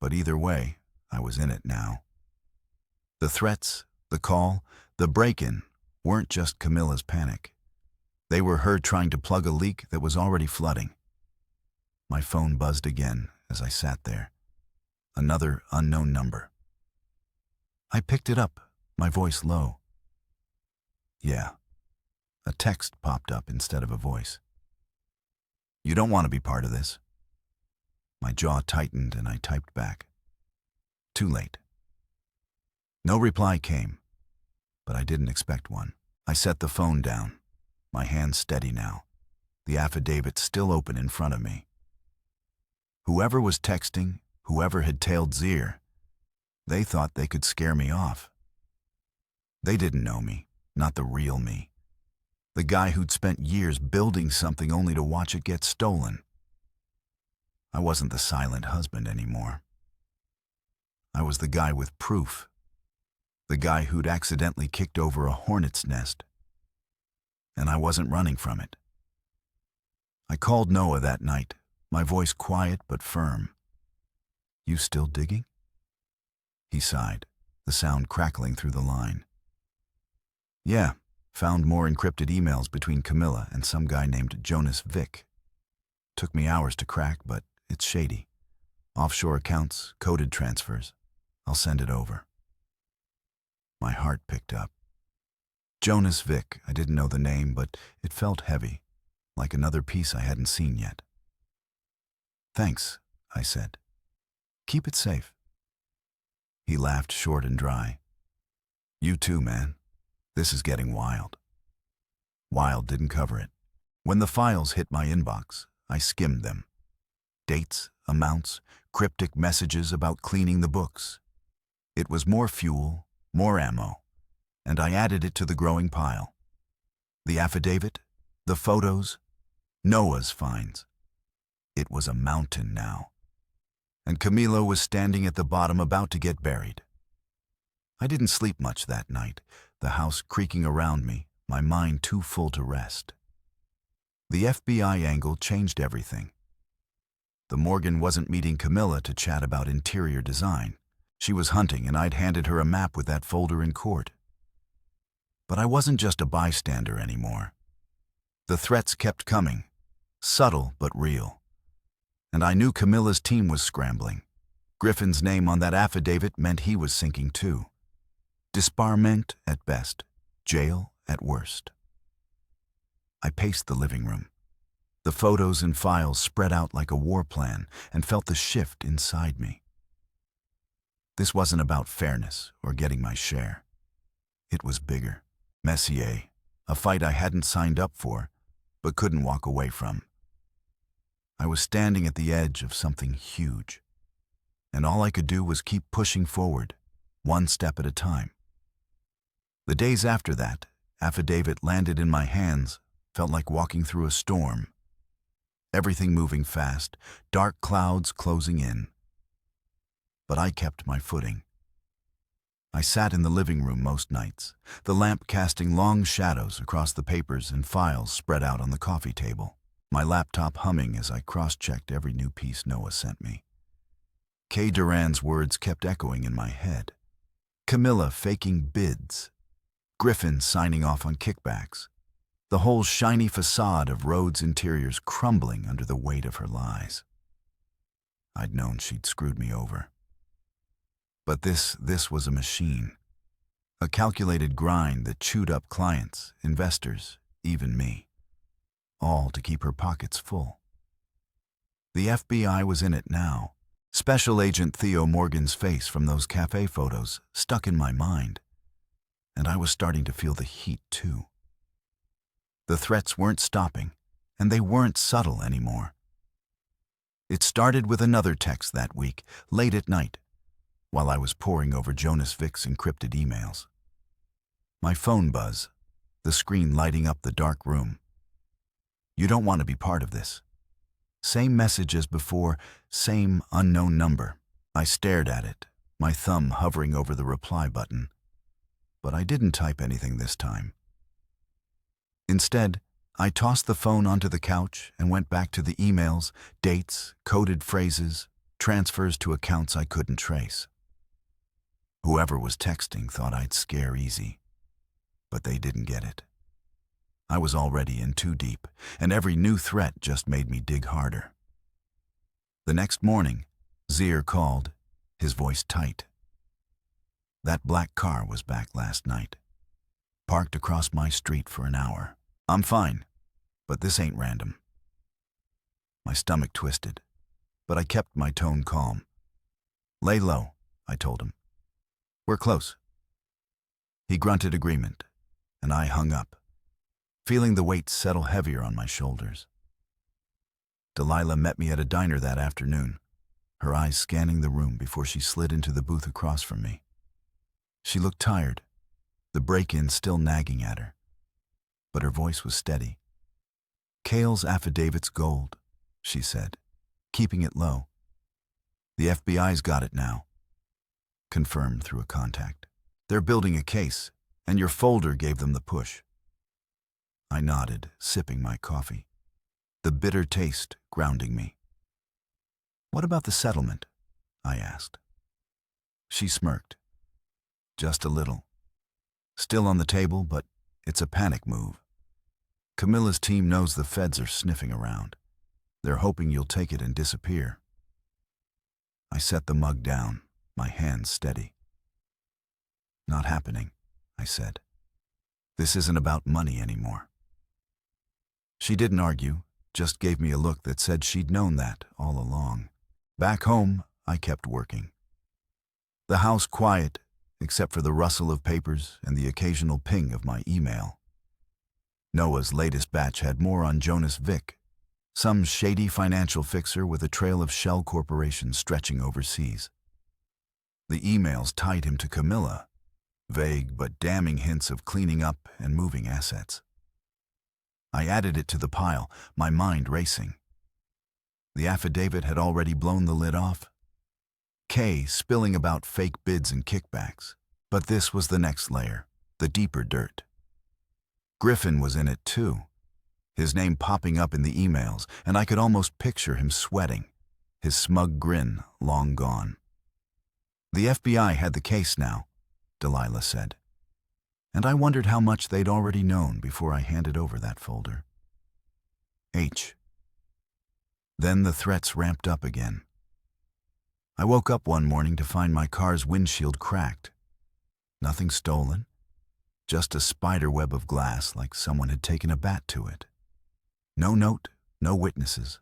but either way, I was in it now. The threats, the call, the break-in weren't just Camilla's panic. They were her trying to plug a leak that was already flooding. My phone buzzed again as I sat there. Another unknown number. I picked it up, my voice low. Yeah, a text popped up instead of a voice. "You don't want to be part of this." My jaw tightened and I typed back. Too late. No reply came, but I didn't expect one. I set the phone down, my hands steady now, the affidavit still open in front of me. Whoever was texting, whoever had tailed Zier, they thought they could scare me off. They didn't know me, not the real me. The guy who'd spent years building something only to watch it get stolen. I wasn't the silent husband anymore. I was the guy with proof. The guy who'd accidentally kicked over a hornet's nest. And I wasn't running from it. I called Noah that night, my voice quiet but firm. "You still digging?" He sighed, the sound crackling through the line. "Yeah, found more encrypted emails between Camilla and some guy named Jonas Vick. Took me hours to crack, but it's shady. Offshore accounts, coded transfers. I'll send it over." My heart picked up. Jonas Vick, I didn't know the name, but it felt heavy, like another piece I hadn't seen yet. "Thanks," I said. "Keep it safe." He laughed short and dry. "You too, man. This is getting wild." Wild didn't cover it. When the files hit my inbox, I skimmed them. Dates, amounts, cryptic messages about cleaning the books. It was more fuel, more ammo, and I added it to the growing pile. The affidavit, the photos, Noah's finds. It was a mountain now. And Camilo was standing at the bottom about to get buried. I didn't sleep much that night, the house creaking around me, my mind too full to rest. The FBI angle changed everything. The Morgan wasn't meeting Camilla to chat about interior design. She was hunting, and I'd handed her a map with that folder in court. But I wasn't just a bystander anymore. The threats kept coming, subtle but real. And I knew Camilla's team was scrambling. Griffin's name on that affidavit meant he was sinking too. Disbarment at best, jail at worst. I paced the living room. The photos and files spread out like a war plan, and felt the shift inside me. This wasn't about fairness or getting my share. It was bigger. Messier, a fight I hadn't signed up for, but couldn't walk away from. I was standing at the edge of something huge, and all I could do was keep pushing forward, one step at a time. The days after that affidavit landed in my hands felt like walking through a storm. Everything moving fast, dark clouds closing in. But I kept my footing. I sat in the living room most nights, the lamp casting long shadows across the papers and files spread out on the coffee table, my laptop humming as I cross-checked every new piece Noah sent me. Kay Duran's words kept echoing in my head. Camilla faking bids. Griffin signing off on kickbacks. The whole shiny facade of Rhodes Interiors crumbling under the weight of her lies. I'd known she'd screwed me over. But this was a machine. A calculated grind that chewed up clients, investors, even me. All to keep her pockets full. The FBI was in it now. Special Agent Theo Morgan's face from those cafe photos stuck in my mind. And I was starting to feel the heat too. The threats weren't stopping, and they weren't subtle anymore. It started with another text that week, late at night, while I was poring over Jonas Vic's encrypted emails. My phone buzz, the screen lighting up the dark room. You don't want to be part of this. Same message as before, same unknown number. I stared at it, my thumb hovering over the reply button. But I didn't type anything this time. Instead, I tossed the phone onto the couch and went back to the emails, dates, coded phrases, transfers to accounts I couldn't trace. Whoever was texting thought I'd scare easy, but they didn't get it. I was already in too deep, and every new threat just made me dig harder. The next morning, Zier called, his voice tight. That black car was back last night, parked across my street for an hour. I'm fine, but this ain't random. My stomach twisted, but I kept my tone calm. Lay low, I told him. We're close. He grunted agreement, and I hung up, feeling the weight settle heavier on my shoulders. Delilah met me at a diner that afternoon, her eyes scanning the room before she slid into the booth across from me. She looked tired, the break-in still nagging at her, but her voice was steady. Cale's affidavit's gold, she said, keeping it low. The FBI's got it now. Confirmed through a contact. They're building a case, and your folder gave them the push. I nodded, sipping my coffee, the bitter taste grounding me. What about the settlement? I asked. She smirked. Just a little. Still on the table, but it's a panic move. Camilla's team knows the feds are sniffing around. They're hoping you'll take it and disappear. I set the mug down, my hands steady. Not happening, I said. This isn't about money anymore. She didn't argue, just gave me a look that said she'd known that all along. Back home, I kept working. The house quiet, except for the rustle of papers and the occasional ping of my email. Noah's latest batch had more on Jonas Vic, some shady financial fixer with a trail of shell corporations stretching overseas. The emails tied him to Camilla, vague but damning hints of cleaning up and moving assets. I added it to the pile, my mind racing. The affidavit had already blown the lid off. Kay spilling about fake bids and kickbacks. But this was the next layer, the deeper dirt. Griffin was in it too, his name popping up in the emails, and I could almost picture him sweating, his smug grin long gone. The FBI had the case now, Delilah said, and I wondered how much they'd already known before I handed over that folder. Then the threats ramped up again. I woke up one morning to find my car's windshield cracked. Nothing stolen, just a spider web of glass like someone had taken a bat to it. No note, no witnesses.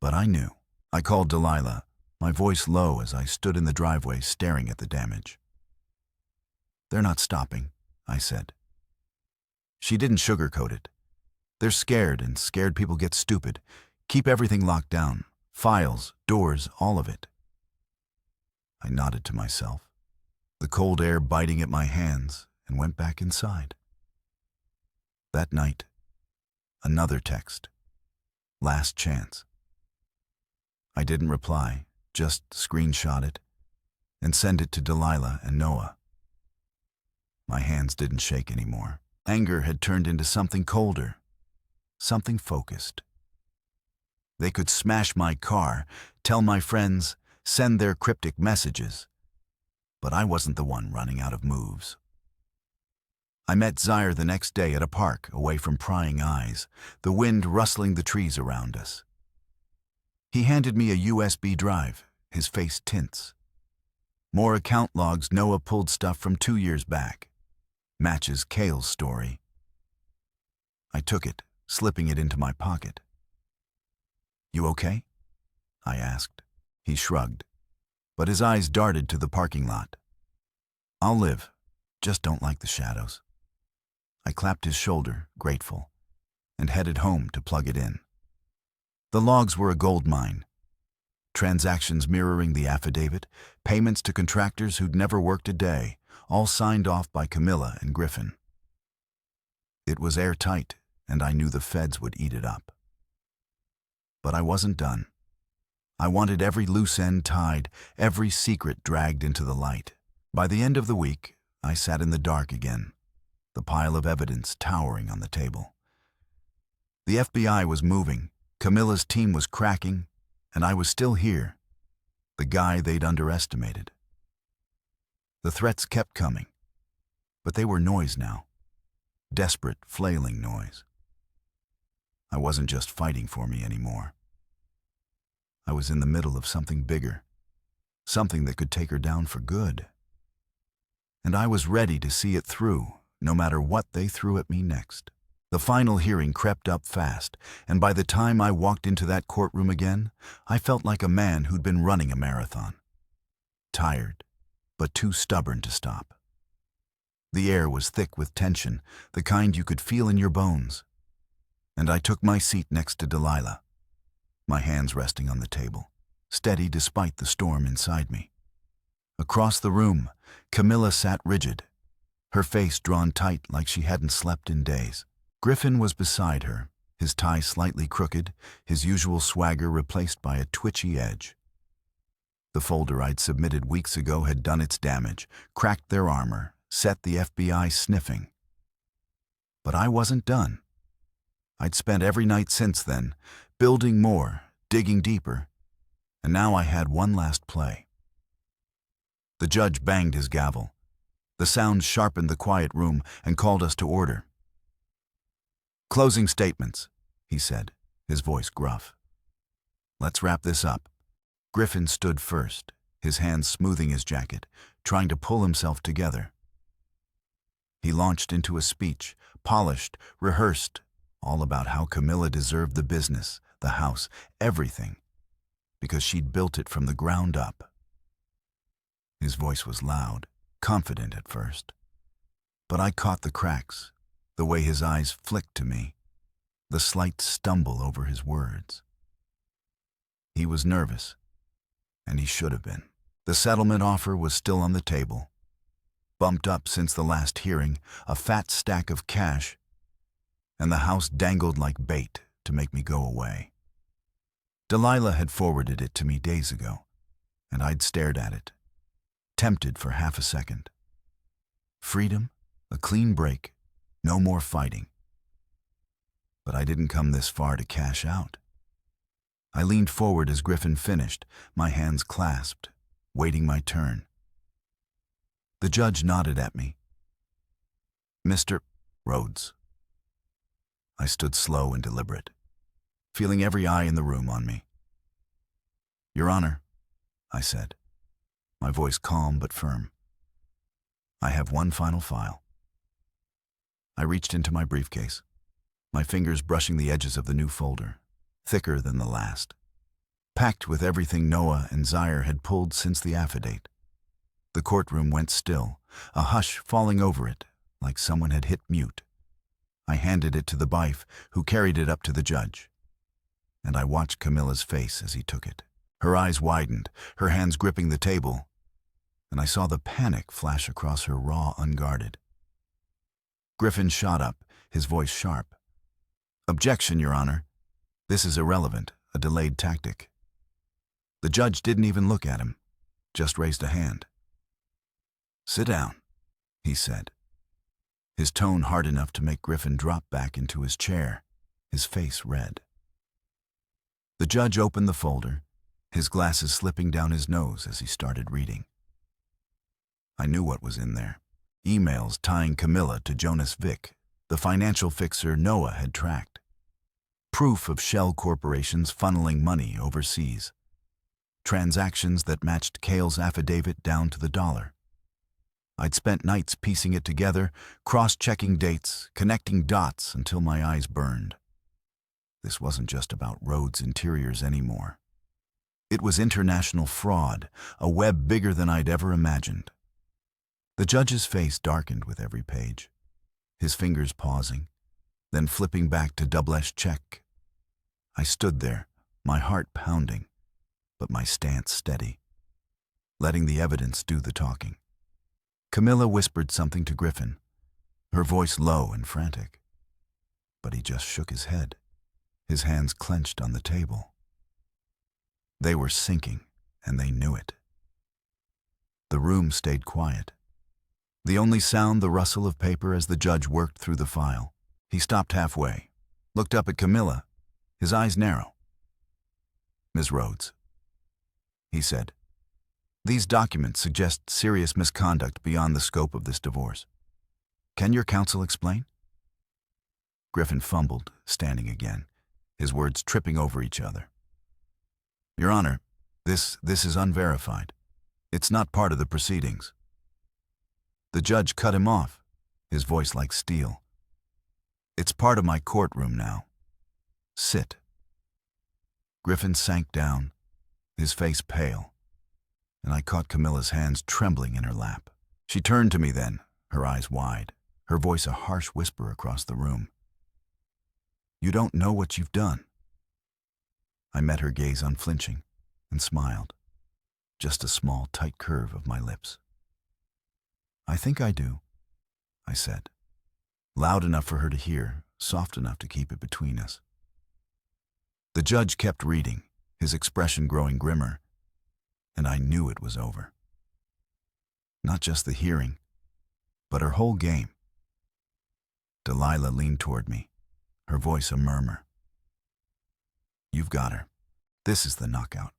But I knew. I called Delilah, my voice low as I stood in the driveway staring at the damage. "They're not stopping," I said. She didn't sugarcoat it. "They're scared, and scared people get stupid. Keep everything locked down. Files, doors, all of it." I nodded to myself, the cold air biting at my hands, and went back inside. That night, another text. Last chance. I didn't reply, just screenshot it and send it to Delilah and Noah. My hands didn't shake anymore. Anger had turned into something colder, something focused. They could smash my car, tell my friends, send their cryptic messages. But I wasn't the one running out of moves. I met Zaire the next day at a park, away from prying eyes, the wind rustling the trees around us. He handed me a USB drive, his face tense. More account logs. Noah pulled stuff from 2 years back. Matches Cale's story. I took it, slipping it into my pocket. "You okay?" I asked. He shrugged, but his eyes darted to the parking lot. "I'll live, just don't like the shadows." I clapped his shoulder, grateful, and headed home to plug it in. The logs were a gold mine. Transactions mirroring the affidavit, payments to contractors who'd never worked a day, all signed off by Camilla and Griffin. It was airtight, and I knew the feds would eat it up. But I wasn't done. I wanted every loose end tied, every secret dragged into the light. By the end of the week, I sat in the dark again, the pile of evidence towering on the table. The FBI was moving, Camilla's team was cracking, and I was still here, the guy they'd underestimated. The threats kept coming, but they were noise now. Desperate, flailing noise. I wasn't just fighting for me anymore. I was in the middle of something bigger, something that could take her down for good. And I was ready to see it through, no matter what they threw at me next. The final hearing crept up fast, and by the time I walked into that courtroom again, I felt like a man who'd been running a marathon. Tired, but too stubborn to stop. The air was thick with tension, the kind you could feel in your bones. And I took my seat next to Delilah, my hands resting on the table, steady despite the storm inside me. Across the room, Camilla sat rigid, her face drawn tight like she hadn't slept in days. Griffin was beside her, his tie slightly crooked, his usual swagger replaced by a twitchy edge. The folder I'd submitted weeks ago had done its damage, cracked their armor, set the FBI sniffing. But I wasn't done. I'd spent every night since then, building more, digging deeper, and now I had one last play. The judge banged his gavel. The sound sharpened the quiet room and called us to order. "Closing statements," he said, his voice gruff. "Let's wrap this up." Griffin stood first, his hands smoothing his jacket, trying to pull himself together. He launched into a speech, polished, rehearsed, all about how Camilla deserved the business, the house, everything, because she'd built it from the ground up. His voice was loud, confident at first, but I caught the cracks, the way his eyes flicked to me, the slight stumble over his words. He was nervous, and he should have been. The settlement offer was still on the table, bumped up since the last hearing, a fat stack of cash, and the house dangled like bait to make me go away. Delilah had forwarded it to me days ago, and I'd stared at it, tempted for half a second. Freedom, a clean break, no more fighting. But I didn't come this far to cash out. I leaned forward as Griffin finished, my hands clasped, waiting my turn. The judge nodded at me. "Mr. Rhodes." I stood slow and deliberate, feeling every eye in the room on me. "Your Honor," I said, my voice calm but firm. "I have one final file." I reached into my briefcase, my fingers brushing the edges of the new folder, thicker than the last, packed with everything Noah and Zaire had pulled since the affidavit. The courtroom went still, a hush falling over it, like someone had hit mute. I handed it to the bailiff, who carried it up to the judge. And I watched Camilla's face as he took it. Her eyes widened, her hands gripping the table, and I saw the panic flash across her raw, unguarded. Griffin shot up, his voice sharp. "Objection, Your Honor. This is irrelevant, a delayed tactic." The judge didn't even look at him, just raised a hand. "Sit down," he said, his tone hard enough to make Griffin drop back into his chair, his face red. The judge opened the folder, his glasses slipping down his nose as he started reading. I knew what was in there. Emails tying Camilla to Jonas Vick, the financial fixer Noah had tracked. Proof of shell corporations funneling money overseas. Transactions that matched Cale's affidavit down to the dollar. I'd spent nights piecing it together, cross-checking dates, connecting dots until my eyes burned. This wasn't just about Rhodes Interiors anymore. It was international fraud, a web bigger than I'd ever imagined. The judge's face darkened with every page, his fingers pausing, then flipping back to double-S check. I stood there, my heart pounding, but my stance steady, letting the evidence do the talking. Camilla whispered something to Griffin, her voice low and frantic. But he just shook his head, his hands clenched on the table. They were sinking, and they knew it. The room stayed quiet. The only sound the rustle of paper as the judge worked through the file. He stopped halfway, looked up at Camilla, his eyes narrow. "Ms. Rhodes," he said, "these documents suggest serious misconduct beyond the scope of this divorce. Can your counsel explain?" Griffin fumbled, standing again, his words tripping over each other. "Your Honor, this is unverified. It's not part of the proceedings." The judge cut him off, his voice like steel. "It's part of my courtroom now. Sit." Griffin sank down, his face pale, and I caught Camilla's hands trembling in her lap. She turned to me then, her eyes wide, her voice a harsh whisper across the room. "You don't know what you've done." I met her gaze unflinching and smiled, just a small, tight curve of my lips. "I think I do," I said, loud enough for her to hear, soft enough to keep it between us. The judge kept reading, his expression growing grimmer, and I knew it was over. Not just the hearing, but her whole game. Delilah leaned toward me, her voice a murmur. "You've got her. This is the knockout."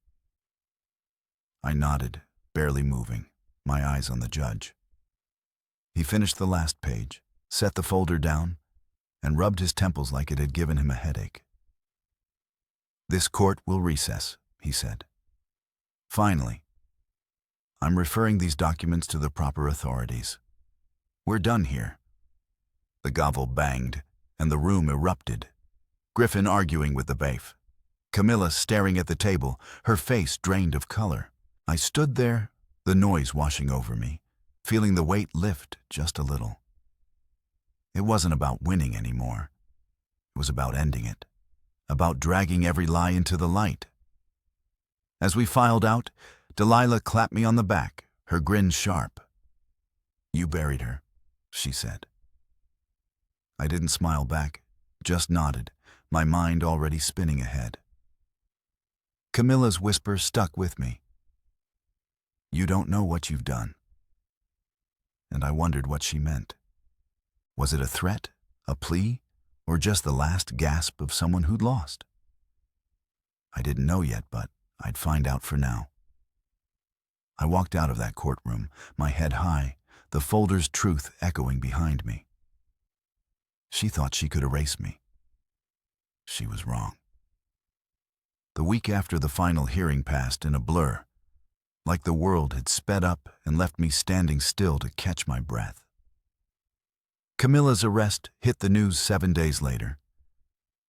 I nodded, barely moving, my eyes on the judge. He finished the last page, set the folder down, and rubbed his temples like it had given him a headache. "This court will recess," he said. "Finally, I'm referring these documents to the proper authorities. We're done here." The gavel banged, and the room erupted. Griffin arguing with the bailiff, Camilla staring at the table, her face drained of color. I stood there, the noise washing over me, feeling the weight lift just a little. It wasn't about winning anymore. It was about ending it, about dragging every lie into the light. As we filed out, Delilah clapped me on the back, her grin sharp. "You buried her," she said. I didn't smile back, just nodded, my mind already spinning ahead. Camilla's whisper stuck with me. "You don't know what you've done." and I wondered what she meant. Was it a threat, a plea, or just the last gasp of someone who'd lost? I didn't know yet, but I'd find out for now. I walked out of that courtroom, my head high, the folder's truth echoing behind me. She thought she could erase me. She was wrong. The week after the final hearing passed in a blur, like the world had sped up and left me standing still to catch my breath. Camilla's arrest hit the news 7 days later.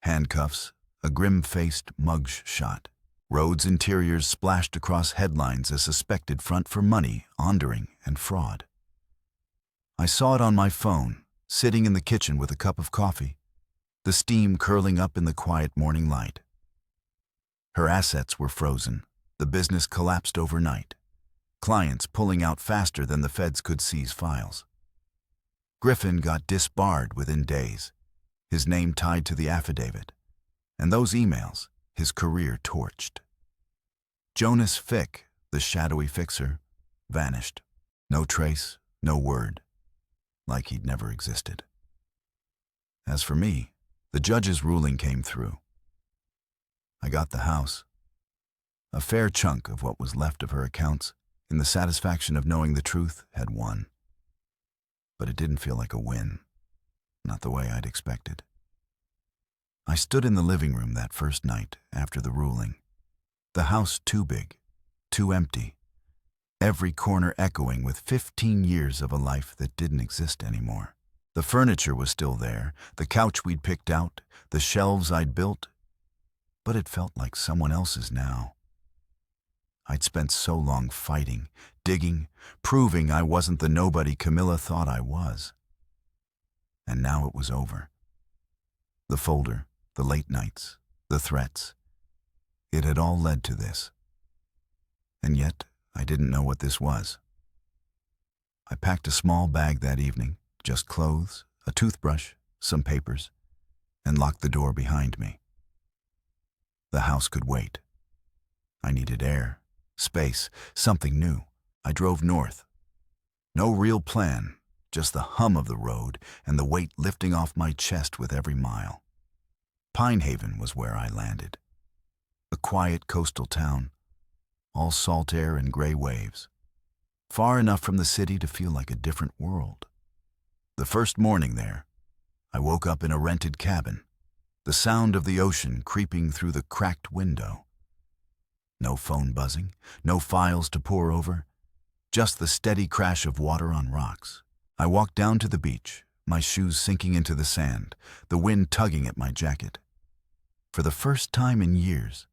Handcuffs, a grim-faced mugshot. Rhodes Interiors splashed across headlines as suspected front for money, laundering, and fraud. I saw it on my phone, sitting in the kitchen with a cup of coffee, the steam curling up in the quiet morning light. Her assets were frozen. The business collapsed overnight. Clients pulling out faster than the feds could seize files. Griffin got disbarred within days, his name tied to the affidavit, and those emails, his career torched. Jonas Fick, the shadowy fixer, vanished. No trace, no word, like he'd never existed. As for me, the judge's ruling came through. I got the house, a fair chunk of what was left of her accounts, in the satisfaction of knowing the truth had won. But it didn't feel like a win, not the way I'd expected. I stood in the living room that first night after the ruling. The house too big, too empty, every corner echoing with 15 years of a life that didn't exist anymore. The furniture was still there, the couch we'd picked out, the shelves I'd built, but it felt like someone else's now. I'd spent so long fighting, digging, proving I wasn't the nobody Camilla thought I was. And now it was over. The folder, the late nights, the threats. It had all led to this. And yet, I didn't know what this was. I packed a small bag that evening, just clothes, a toothbrush, some papers, and locked the door behind me. The house could wait. I needed air, space, something new. I drove north. No real plan, just the hum of the road and the weight lifting off my chest with every mile. Pine Haven was where I landed. A quiet coastal town, all salt air and gray waves. Far enough from the city to feel like a different world. The first morning there, I woke up in a rented cabin, the sound of the ocean creeping through the cracked window. No phone buzzing, no files to pore over, just the steady crash of water on rocks. I walked down to the beach, my shoes sinking into the sand, the wind tugging at my jacket. For the first time in years,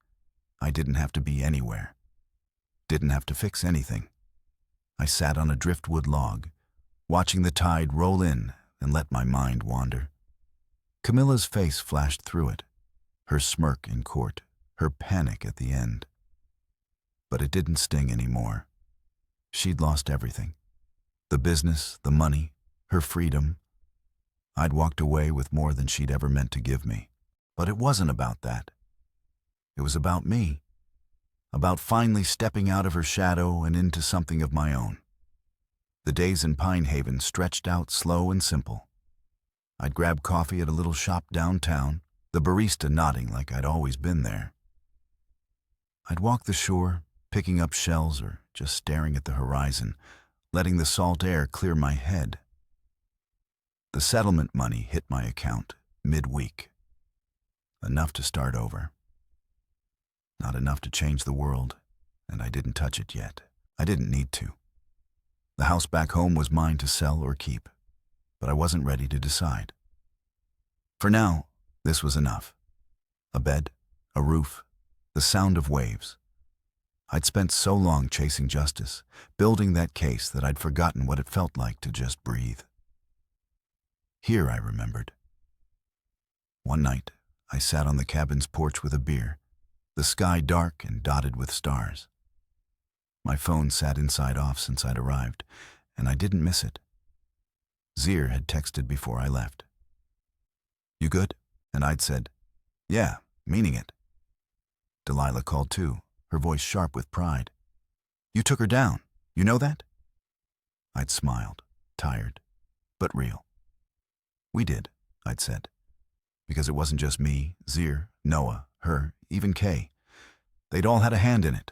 I didn't have to be anywhere. Didn't have to fix anything. I sat on a driftwood log, watching the tide roll in and let my mind wander. Camilla's face flashed through it, her smirk in court, her panic at the end. But it didn't sting anymore. She'd lost everything. The business, the money, her freedom. I'd walked away with more than she'd ever meant to give me. But it wasn't about that. It was about me. About finally stepping out of her shadow and into something of my own. The days in Pine Haven stretched out slow and simple. I'd grab coffee at a little shop downtown, the barista nodding like I'd always been there. I'd walk the shore, picking up shells or just staring at the horizon, letting the salt air clear my head. The settlement money hit my account midweek. Enough to start over. Not enough to change the world, and I didn't touch it yet. I didn't need to. The house back home was mine to sell or keep, but I wasn't ready to decide. For now, this was enough. A bed, a roof, the sound of waves. I'd spent so long chasing justice, building that case that I'd forgotten what it felt like to just breathe. Here, I remembered. One night, I sat on the cabin's porch with a beer, the sky dark and dotted with stars. My phone sat inside off since I'd arrived, and I didn't miss it. Zir had texted before I left. "You good?" And I'd said, "Yeah," meaning it. Delilah called too, her voice sharp with pride. "You took her down. You know that?" I'd smiled. tired, but real. We did, I'd said, because it wasn't just me, Zir, Noah, her, even Kay. They'd all had a hand in it.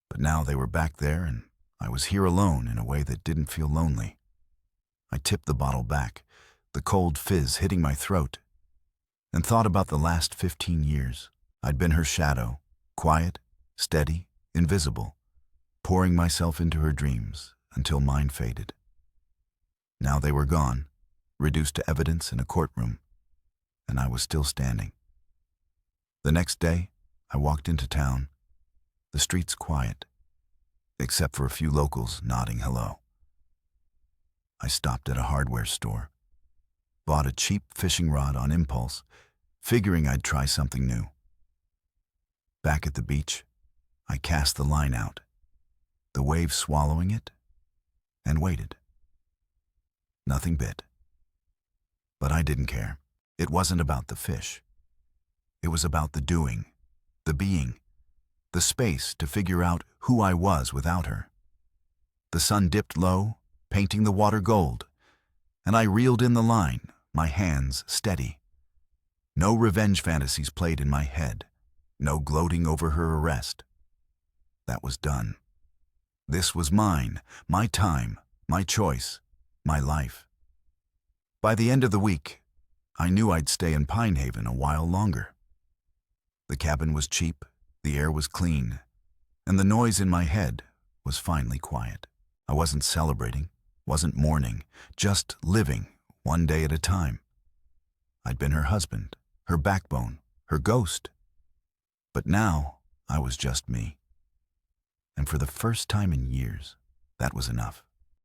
But now they were back there, and I was here alone in a way that didn't feel lonely. I tipped the bottle back, the cold fizz hitting my throat, and thought about the last 15 years. I'd been her shadow, quiet, steady, invisible, pouring myself into her dreams until mine faded. Now they were gone, reduced to evidence in a courtroom, and I was still standing. The next day, I walked into town. The streets quiet, except for a few locals nodding hello. I stopped at a hardware store, bought a cheap fishing rod on impulse, figuring I'd try something new. Back at the beach, I cast the line out, the wave swallowing it, and waited. Nothing bit. But I didn't care. It wasn't about the fish. It was about the doing, the being, the space to figure out who I was without her. The sun dipped low, painting the water gold, and I reeled in the line, my hands steady. No revenge fantasies played in my head, no gloating over her arrest. That was done. This was mine, my time, my choice, my life. By the end of the week, I knew I'd stay in Pine Haven a while longer. The cabin was cheap, the air was clean, and the noise in my head was finally quiet. I wasn't celebrating, wasn't mourning, just living one day at a time. I'd been her husband, her backbone, her ghost. But now I was just me. And for the first time in years, that was enough.